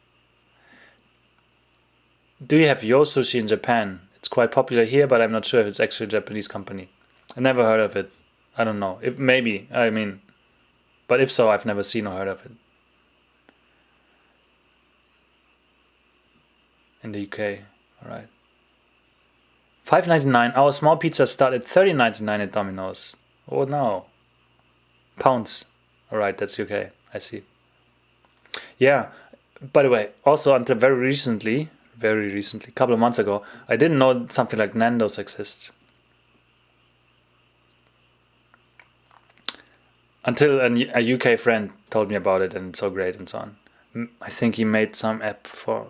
S1: Do you have Yo Sushi in Japan? It's quite popular here, but I'm not sure if it's actually a Japanese company. I never heard of it. I don't know. Maybe. But if so, I've never seen or heard of it. In the UK, alright. $5.99. Our small pizzas start at $13.99 at Domino's. Oh no. Pounds. Alright, that's UK. I see. Yeah. By the way, also until very recently, a couple of months ago, I didn't know something like Nando's exists. Until a UK friend told me about it, and it's so great and so on. I think he made some app for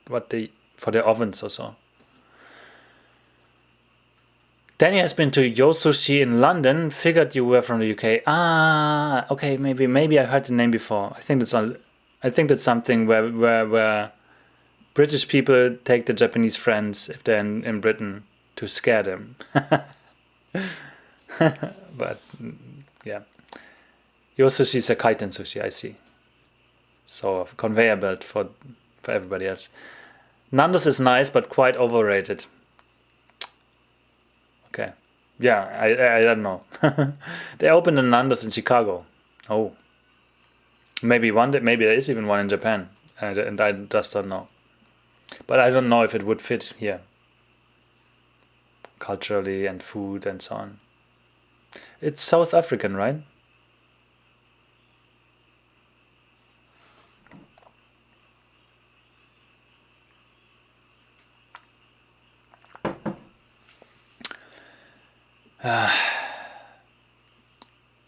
S1: their ovens or so. Danny has been to Yo Sushi in London. Figured you were from the UK. Ah, okay, maybe I heard the name before. I think that's something where British people take their Japanese friends if they're in Britain to scare them. But yeah. Yo Sushi is a kaiten sushi, I see. So a conveyor belt for everybody else. Nando's is nice, but quite overrated. Okay. Yeah, I don't know. They opened a Nando's in Chicago. Oh. Maybe one day, maybe there is even one in Japan. And I just don't know. But I don't know if it would fit here. Culturally and food and so on. It's South African, right?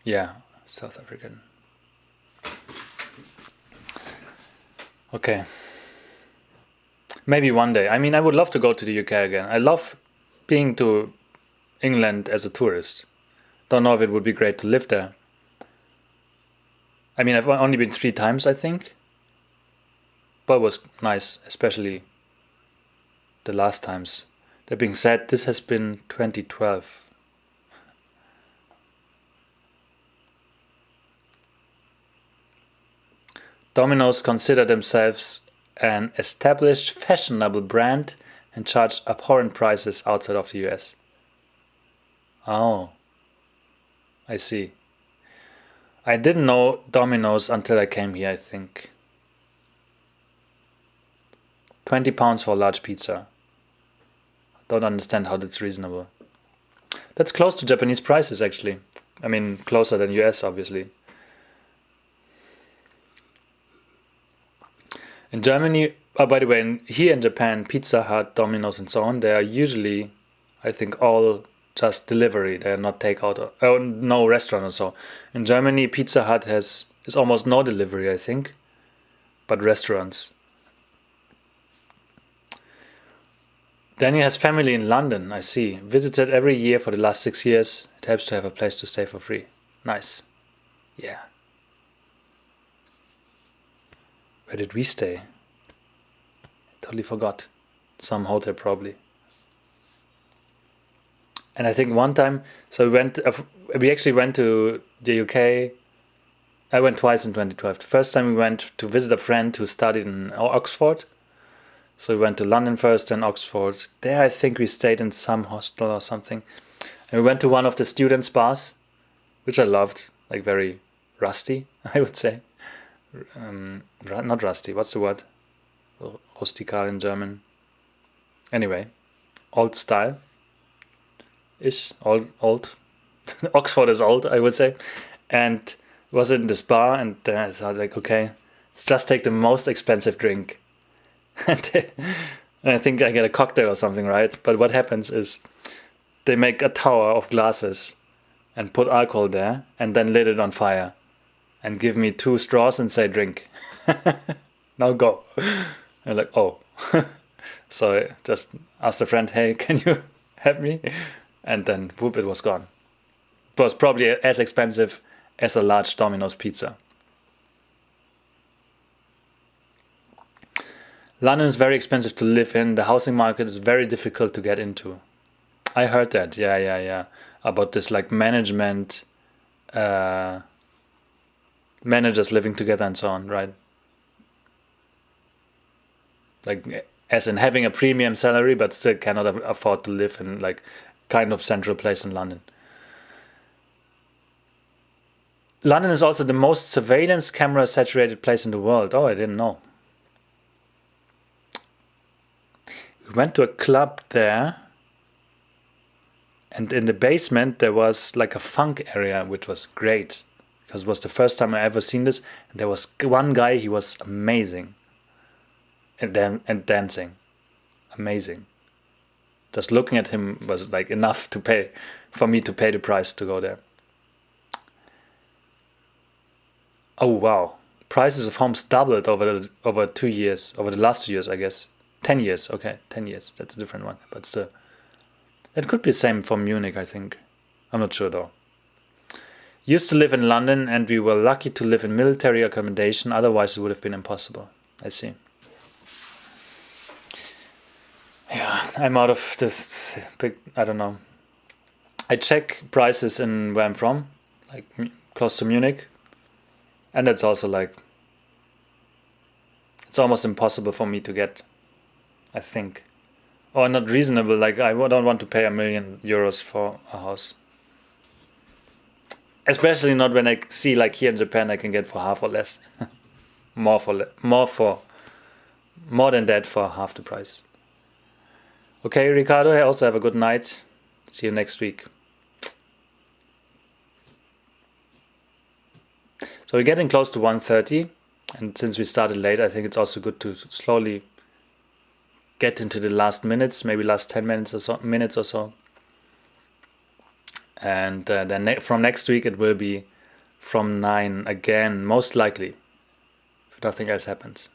S1: Yeah, South African. Okay. Maybe one day. I would love to go to the UK again. I love being to England as a tourist. Don't know if it would be great to live there. I've only been 3 times, I think. But it was nice, especially the last times. That being said, this has been 2012. Domino's consider themselves an established fashionable brand and charge abhorrent prices outside of the US. Oh, I see. I didn't know Domino's until I came here, I think. £20 for a large pizza. Don't understand how that's reasonable. That's close to Japanese prices, actually. Closer than US, obviously. In Germany, by the way, here in Japan, Pizza Hut, Domino's and so on, they are usually, I think, all just delivery. They are not takeout or no restaurant or so. In Germany, Pizza Hut is almost no delivery, I think, but restaurants. Danny has family in London, I see. Visited every year for the last 6 years. It helps to have a place to stay for free. Nice. Yeah. Where did we stay? Totally forgot. Some hotel probably. And I think one time, so we actually went to the UK. I went twice in 2012. The first time we went to visit a friend who studied in Oxford. So we went to London first, then Oxford. There I think we stayed in some hostel or something. And we went to one of the student spas, which I loved, like very rusty, I would say. Not rusty, what's the word? Rustikal in German. Anyway, old style. Ish, old. Oxford is old, I would say. And it was in this bar, and I thought, like, okay, let's just take the most expensive drink. And I think I get a cocktail or something, right? But what happens is they make a tower of glasses and put alcohol there and then lit it on fire and give me 2 straws and say drink. Now go. I'm like, oh. So I just asked a friend, hey, can you help me? And then whoop, it was gone. It was probably as expensive as a large Domino's pizza. London is very expensive to live in. The housing market is very difficult to get into. I heard that, yeah. About this like management, managers living together and so on, right? Like as in having a premium salary but still cannot afford to live in like kind of central place in London. London is also the most surveillance camera saturated place in the world. Oh, I didn't know. We went to a club there, and in the basement there was like a funk area, which was great because it was the first time I ever seen this. And there was one guy, he was amazing, and dancing, amazing. Just looking at him was like enough to pay for me to pay the price to go there. Oh wow! Prices of homes doubled over 2 years, over the last 2 years, I guess. 10 years, okay, 10 years. That's a different one, but still. It could be the same for Munich, I think. I'm not sure though. Used to live in London, and we were lucky to live in military accommodation. Otherwise, it would have been impossible. I see. Yeah, I'm out of this big. I don't know. I check prices in where I'm from, like close to Munich. And that's also like, it's almost impossible for me to get, I think. Or not reasonable, like I don't want to pay €1 million for a house. Especially not when I see like here in Japan I can get for half or less. more than that for half the price. Okay, Ricardo, I also have a good night. See you next week. So we're getting close to 1:30, and since we started late, I think it's also good to slowly get into the last minutes, maybe last 10 minutes or so. And then from next week it will be from 9 again, most likely, if nothing else happens.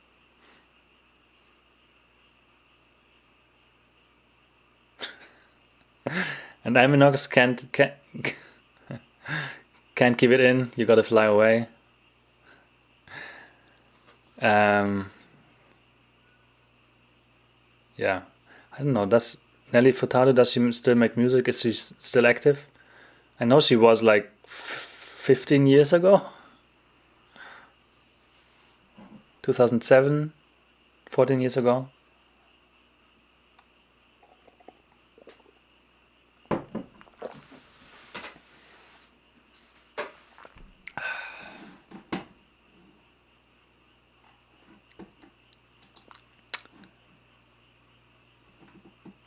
S1: And Aminox can't keep it in. You gotta fly away. Yeah, I don't know. Does Nelly Furtado, does she still make music? Is she still active? I know she was like 15 years ago. 2007, 14 years ago.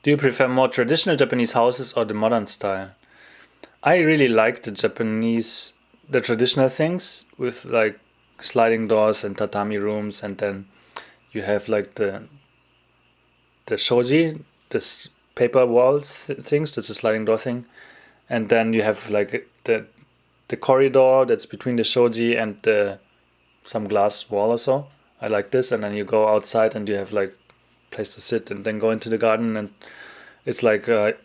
S1: Do you prefer more traditional Japanese houses or the modern style? I really like the traditional things with like sliding doors and tatami rooms, and then you have like the shoji, this paper walls things, that's a sliding door thing, and then you have like the corridor that's between the shoji and some glass wall or so. I like this, and then you go outside and you have like place to sit, and then go into the garden, and it's like a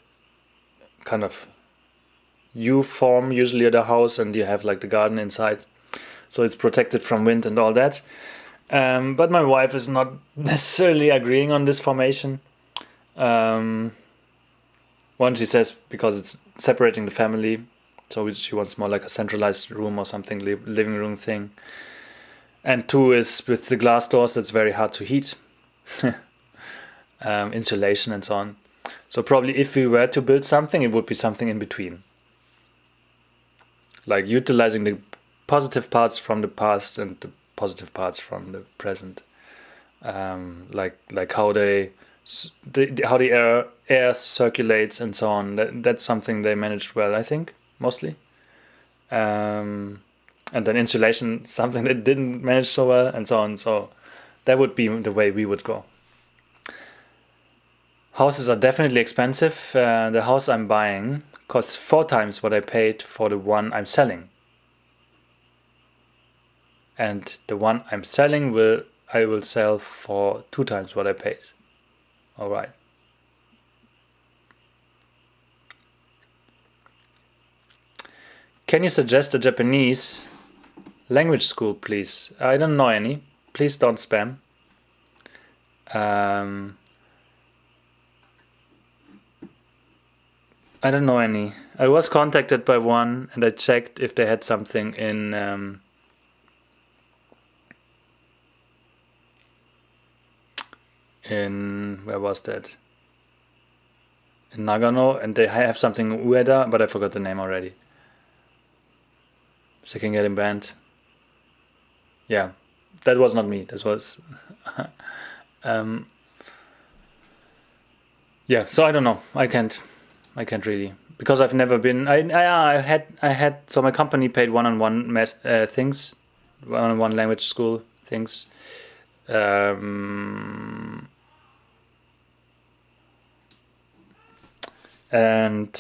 S1: kind of U form usually at the house, and you have like the garden inside, so it's protected from wind and all that. But my wife is not necessarily agreeing on this formation. One, she says because it's separating the family, so she wants more like a centralized room or something, living room thing. And two is with the glass doors, that's very hard to heat. insulation and so on. So probably if we were to build something, it would be something in between. Like utilizing the positive parts from the past and the positive parts from the present. Like how how the air circulates and so on. That's something they managed well, I think, mostly. And then insulation, something that didn't manage so well, and so on. So that would be the way we would go. Houses are definitely expensive. The house I'm buying costs 4 times what I paid for the one I'm selling. And the one I'm selling I will sell for 2 times what I paid. All right. Can you suggest a Japanese language school, please? I don't know any. Please don't spam. I don't know any. I was contacted by one and I checked if they had something in where was that? In Nagano, and they have something in Ueda, but I forgot the name already. So I can get him banned. Yeah, that was not me. This was yeah. So I don't know. I can't really, because I've never been. I had. So my company paid one-on-one things, one-on-one language school things. And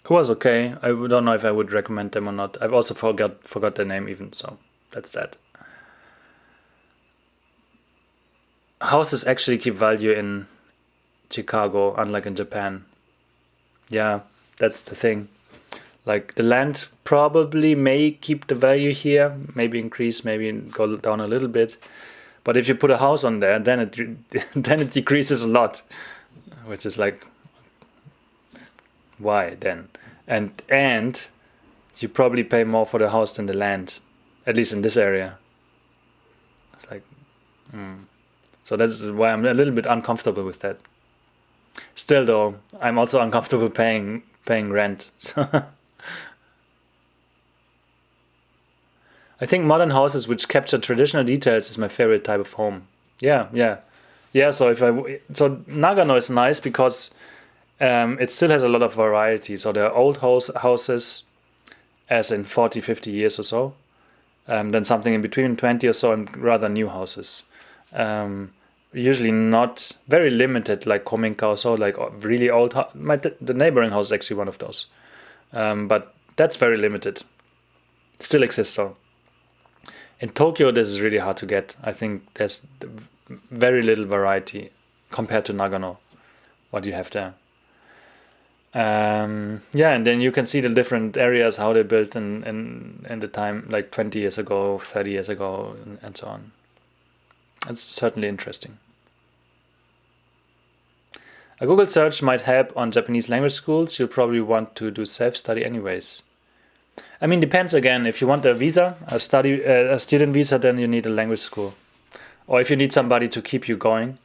S1: it was okay. I don't know if I would recommend them or not. I've also forgot their name even, so that's that. Houses actually keep value in Chicago, unlike in Japan. Yeah, that's the thing. Like the land probably may keep the value here, maybe increase, maybe go down a little bit. But if you put a house on there, then it then it decreases a lot, which is like, why then? And you probably pay more for the house than the land, at least in this area. It's like, so that's why I'm a little bit uncomfortable with that. Still, though, I'm also uncomfortable paying rent. So I think modern houses which capture traditional details is my favorite type of home. Yeah. So so Nagano is nice because it still has a lot of variety. So there are old houses, as in 40, 50 years or so. Then something in between 20 or so, and rather new houses. Usually not very limited, like Kominka or so, like really old. The neighboring house is actually one of those. But that's very limited. Still exists though. In Tokyo, this is really hard to get. I think there's very little variety compared to Nagano, what you have there. Yeah, and then you can see the different areas, how they built in the time, like 20 years ago, 30 years ago, and so on. It's certainly interesting. A Google search might help on Japanese language schools. You'll probably want to do self-study anyways. I mean, depends again. If you want a visa, a student visa, then you need a language school. Or if you need somebody to keep you going,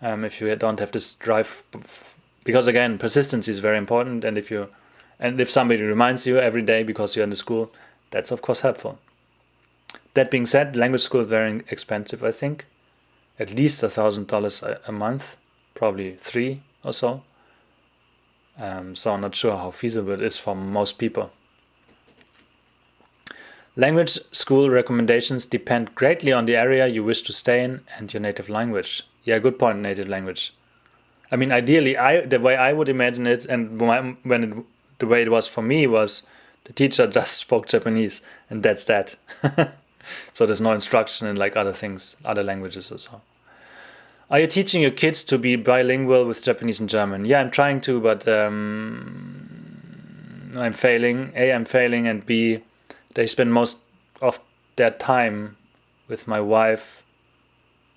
S1: if you don't have this drive, because again, persistency is very important. And if somebody reminds you every day because you're in the school, that's of course helpful. That being said, language school is very expensive, I think. At least $1,000 a month, probably 3 or so. So I'm not sure how feasible it is for most people. Language school recommendations depend greatly on the area you wish to stay in and your native language. Yeah, good point, native language. I mean, ideally, the way I would imagine it, and the way it was for me was the teacher just spoke Japanese, and that's that. So there's no instruction in like other things, other languages or so. Are you teaching your kids to be bilingual with Japanese and German? Yeah, I'm trying to, but I'm failing. A, I'm failing, and B, they spend most of their time with my wife,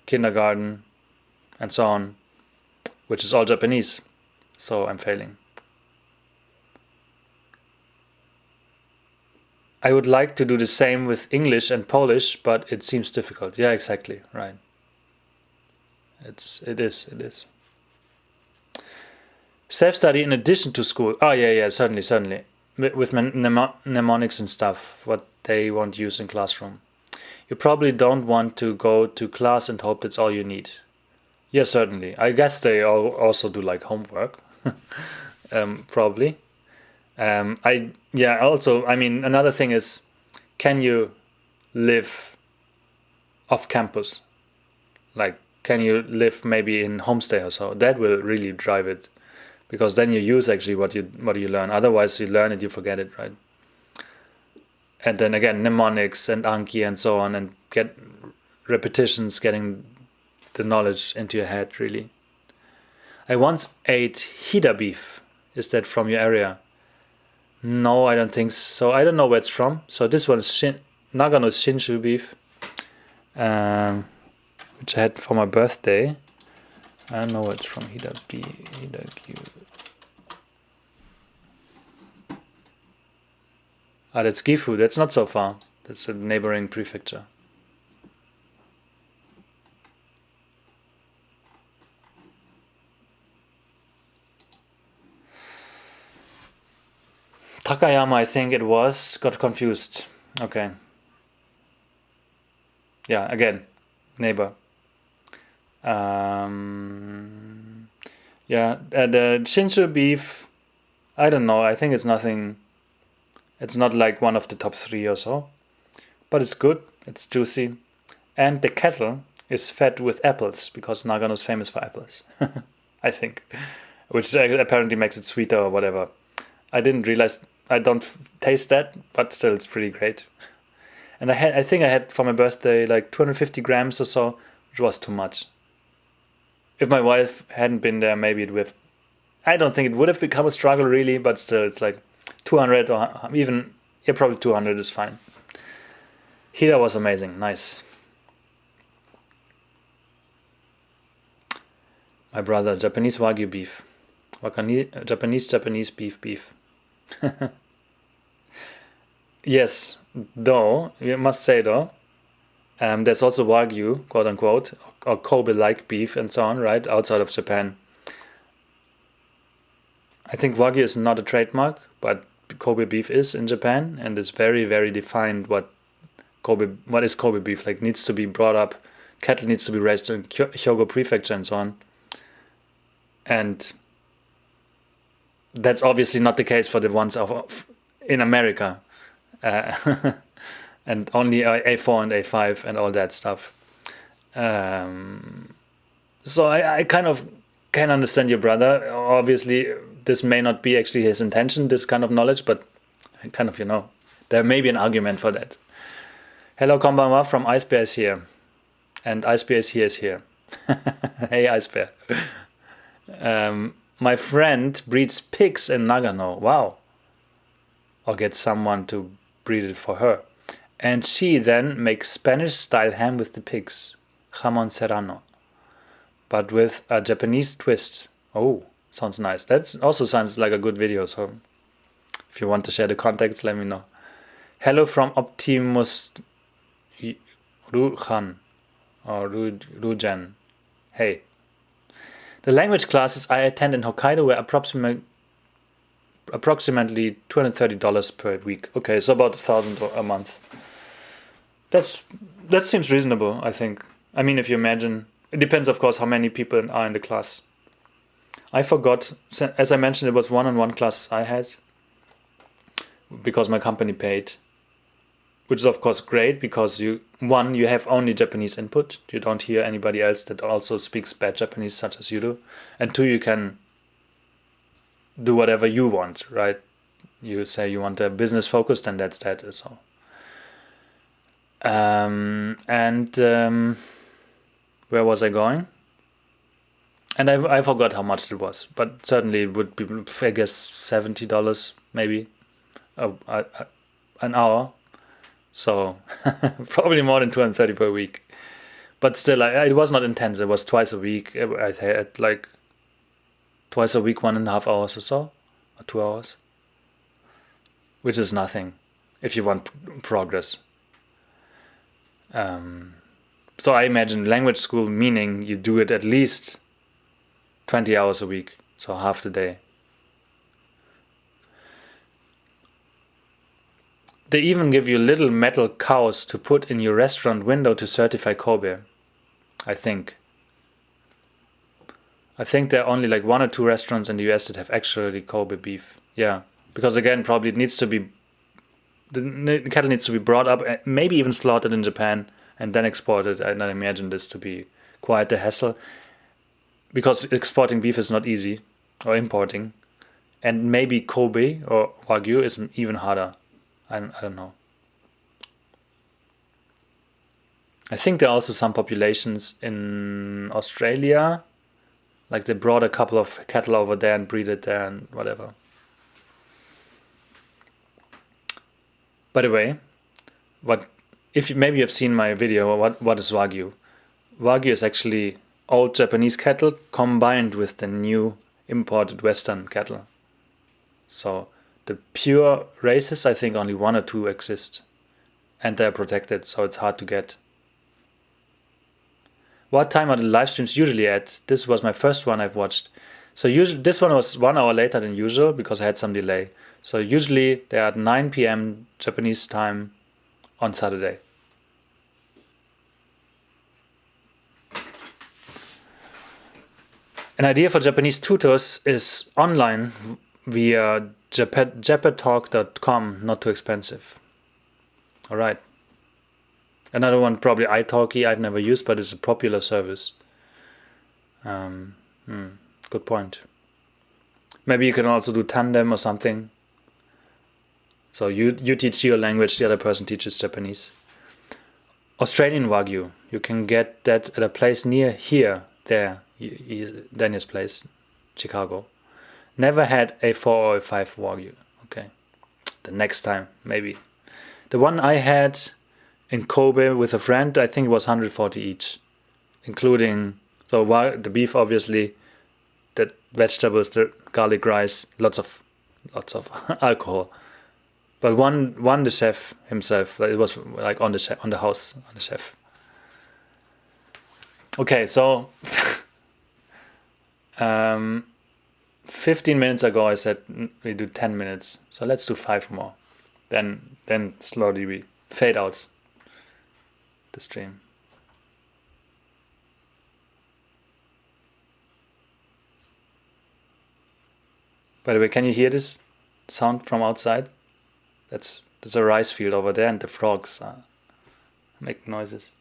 S1: kindergarten, and so on, which is all Japanese. So I'm failing. I would like to do the same with English and Polish, but it seems difficult. Yeah, exactly, right. It is. Self-study in addition to school. Oh yeah, certainly. With mnemonics and stuff, what they won't use in classroom. You probably don't want to go to class and hope that's all you need. Yeah, certainly. I guess they also do like homework, probably. Also, I mean, another thing is, can you live off campus? Like, can you live maybe in homestay or so? That will really drive it, because then you use actually what you learn. Otherwise, you learn it, you forget it, right? And then again, mnemonics and Anki and so on, and get repetitions, getting the knowledge into your head, really. I once ate Hida beef. Is that from your area? No, I don't think so. I don't know where it's from. So this one is Nagano Shinshu beef, which I had for my birthday. I don't know where it's from. Hida that's Gifu. That's not so far. That's a neighboring prefecture. Takayama, I think it was. Got confused. Okay. Yeah, again, neighbor. The Shinshu beef, I don't know. I think it's nothing. It's not like one of the top 3 or so. But it's good. It's juicy. And the kettle is fed with apples, because Nagano is famous for apples. I think. Which apparently makes it sweeter or whatever. I didn't realize. I don't taste that, but still it's pretty great. And I think I had for my birthday like 250 grams or so, which was too much. If my wife hadn't been there, maybe it would. I don't think it would have become a struggle really, but still it's like 200 or even, yeah, probably 200 is fine. Hida was amazing, nice. My brother, Japanese Wagyu beef. Japanese beef. Yes, though, you must say though, there's also Wagyu, quote unquote, or Kobe-like beef and so on, right, outside of Japan. I think Wagyu is not a trademark, but Kobe beef is in Japan, and it's very, very defined what is Kobe beef. Like, needs to be brought up, cattle needs to be raised in Hyogo Prefecture and so on. And that's obviously not the case for the ones in America. And only A4 and A5 and all that stuff. So I kind of can understand your brother. Obviously, this may not be actually his intention, this kind of knowledge, but kind of, there may be an argument for that. Hello, konbanwa from Ice Bear is here. And Ice Bear is here. Hey, Ice Bear. My friend breeds pigs in Nagano. Wow. Or gets someone to breed it for her. And she then makes Spanish-style ham with the pigs. Jamon serrano. But with a Japanese twist. Oh, sounds nice. That also sounds like a good video. So if you want to share the contacts, let me know. Hello from Optimus Rujan. Or Rujan. Hey. The language classes I attend in Hokkaido were approximately $230 per week. Okay, so about $1,000 a month. That seems reasonable, I think. I mean, if you imagine, it depends, of course, how many people are in the class. I forgot, as I mentioned, it was one-on-one classes I had because my company paid, which is of course great because you have only Japanese input. You don't hear anybody else that also speaks bad Japanese such as you do. And 2, you can do whatever you want, right? You say you want a business focused, and that's that. So. Where was I going? And I forgot how much it was, but certainly it would be, I guess, $70 maybe an hour. So probably more than 230 per week. But still, it was not intense. It was twice a week. I had like twice a week, 1.5 hours or so, or 2 hours, which is nothing if you want progress. So I imagine language school meaning you do it at least 20 hours a week, so half the day. They even give you little metal cows to put in your restaurant window to certify Kobe, I think. I think there are only like 1 or 2 restaurants in the US that have actually Kobe beef. Yeah, because again, probably it needs to be, the cattle needs to be brought up, maybe even slaughtered in Japan and then exported. I imagine this to be quite a hassle, because exporting beef is not easy, or importing. And maybe Kobe or Wagyu is even harder. I don't know. I think there are also some populations in Australia, like they brought a couple of cattle over there and breed it there and whatever. By the way, maybe you've seen my video, what is Wagyu? Wagyu is actually old Japanese cattle combined with the new imported Western cattle. So the pure races, I think only 1 or 2 exist, and they're protected, so it's hard to get. What time are the live streams usually at? This was my first one I've watched. So usually this one was 1 hour later than usual because I had some delay. So usually they're at 9 p.m. Japanese time on Saturday. An idea for Japanese tutors is online via japatalk.com, not too expensive. All right. Another one, probably italki, I've never used, but it's a popular service. Good point. Maybe you can also do tandem or something. So you teach your language, the other person teaches Japanese. Australian Wagyu, you can get that at a place near here, there, Daniel's place, Chicago. Never had a 4 or 5 Wagyu. Okay, the next time, maybe. The one I had in Kobe with a friend, I think it was 140 each, including the beef, obviously, the vegetables, the garlic rice, lots of alcohol. But one the chef himself, it was like on the chef. Okay, so 15 minutes ago I said we do 10 minutes, so let's do 5 more. Then slowly we fade out the stream. By the way, can you hear this sound from outside? There's a rice field over there, and the frogs make noises.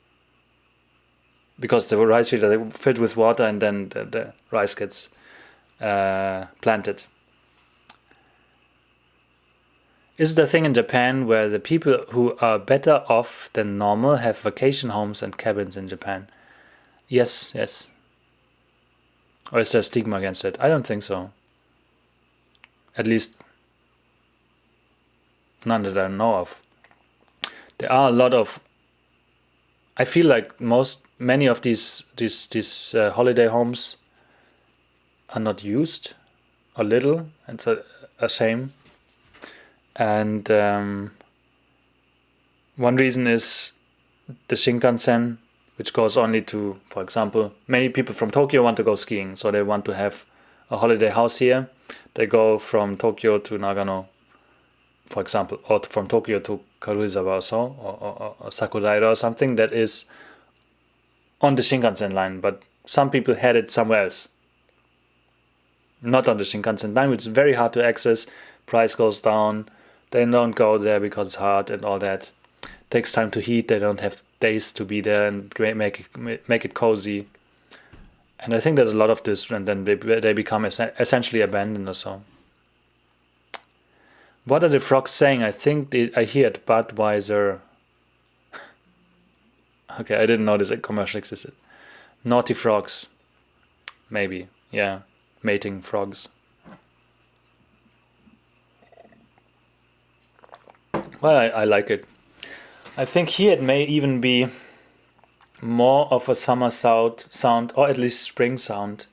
S1: Because the rice field is filled with water, and then the rice gets planted. Is it a thing in Japan where the people who are better off than normal have vacation homes and cabins in Japan? Yes. Or is there a stigma against it? I don't think so. At least none that I know of. There are a lot of. I feel like many of these holiday homes are not used, or little, and it's a shame. And one reason is the Shinkansen, which goes only to, for example, many people from Tokyo want to go skiing, so they want to have a holiday house here. They go from Tokyo to Nagano, for example, or from Tokyo to Karuizawa or Sakuraira or something that is on the Shinkansen line, but some people had it somewhere else. Not on the Shinkansen line, which is very hard to access, price goes down, they don't go there because it's hard and all that. Takes time to heat, they don't have days to be there and make it cozy. And I think there's a lot of this, and then they become essentially abandoned or so. What are the frogs saying? I think I hear it, Budweiser. Okay, I didn't know this commercial existed. Naughty frogs. Maybe, yeah. Mating frogs. Well, I like it. I think here it may even be more of a summer sound, or at least spring sound,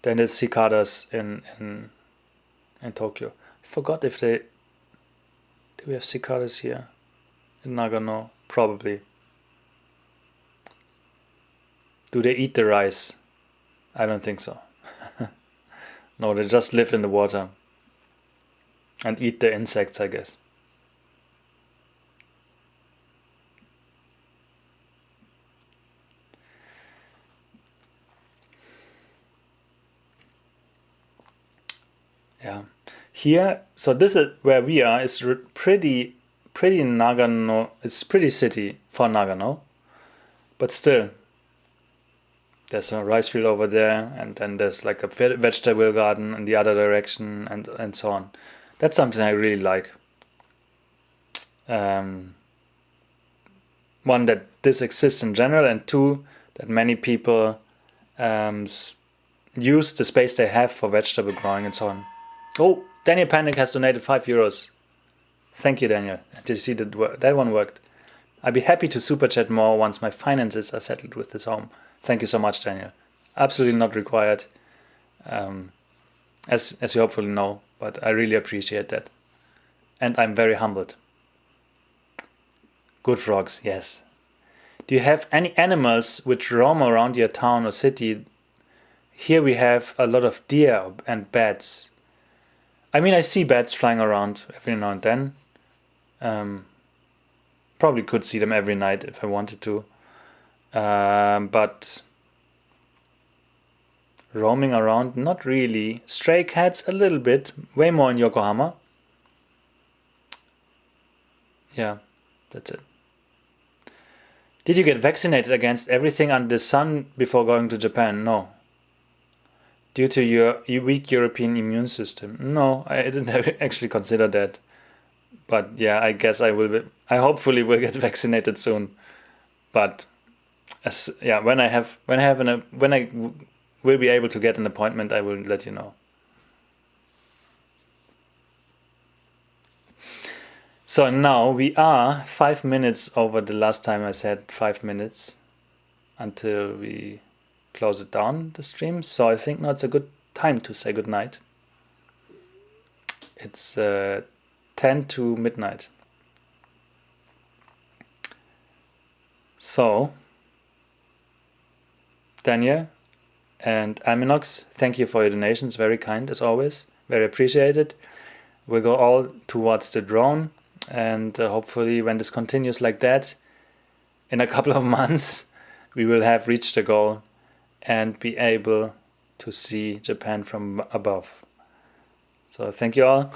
S1: than the cicadas in Tokyo. I forgot if do we have cicadas here in Nagano? Probably. Do they eat the rice? I don't think so. No, they just live in the water and eat the insects, I guess. Yeah. Here, so this is where we are. It's pretty Nagano. It's pretty city for Nagano, but still, there's a rice field over there, and then there's like a vegetable garden in the other direction, and so on. That's something I really like. One, that this exists in general, and two, that many people use the space they have for vegetable growing and so on. Oh, Daniel Panic has donated €5. Thank you, Daniel. Did you see that one worked? I'd be happy to super chat more once my finances are settled with this home. Thank you so much, Daniel. Absolutely not required, as you hopefully know, but I really appreciate that. And I'm very humbled. Good frogs, yes. Do you have any animals which roam around your town or city? Here we have a lot of deer and bats. I mean, I see bats flying around every now and then. Probably could see them every night if I wanted to. But roaming around, not really. Stray cats, a little bit. Way more in Yokohama. Yeah, that's it. Did you get vaccinated against everything under the sun before going to Japan? No. Due to your weak European immune system? No, I didn't actually consider that. But yeah, I guess I will. I hopefully will get vaccinated soon. But when I will be able to get an appointment, I will let you know. So now we are 5 minutes over the last time I said 5 minutes until we close it down, the stream. So I think now it's a good time to say goodnight. It's 10 to midnight. So, Daniel and Aminox, thank you for your donations. Very kind as always. Very appreciated. We'll go all towards the drone, and hopefully when this continues like that, in a couple of months, we will have reached the goal and be able to see Japan from above. So thank you all.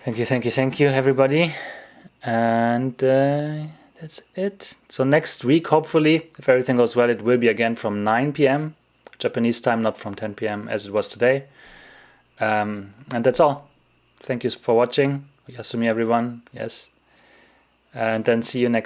S1: Thank you, everybody. And that's it. So next week, hopefully, if everything goes well, it will be again from 9 p.m. Japanese time, not from 10 p.m. as it was today. And that's all. Thank you for watching. Yasumi, everyone. Yes. And then see you next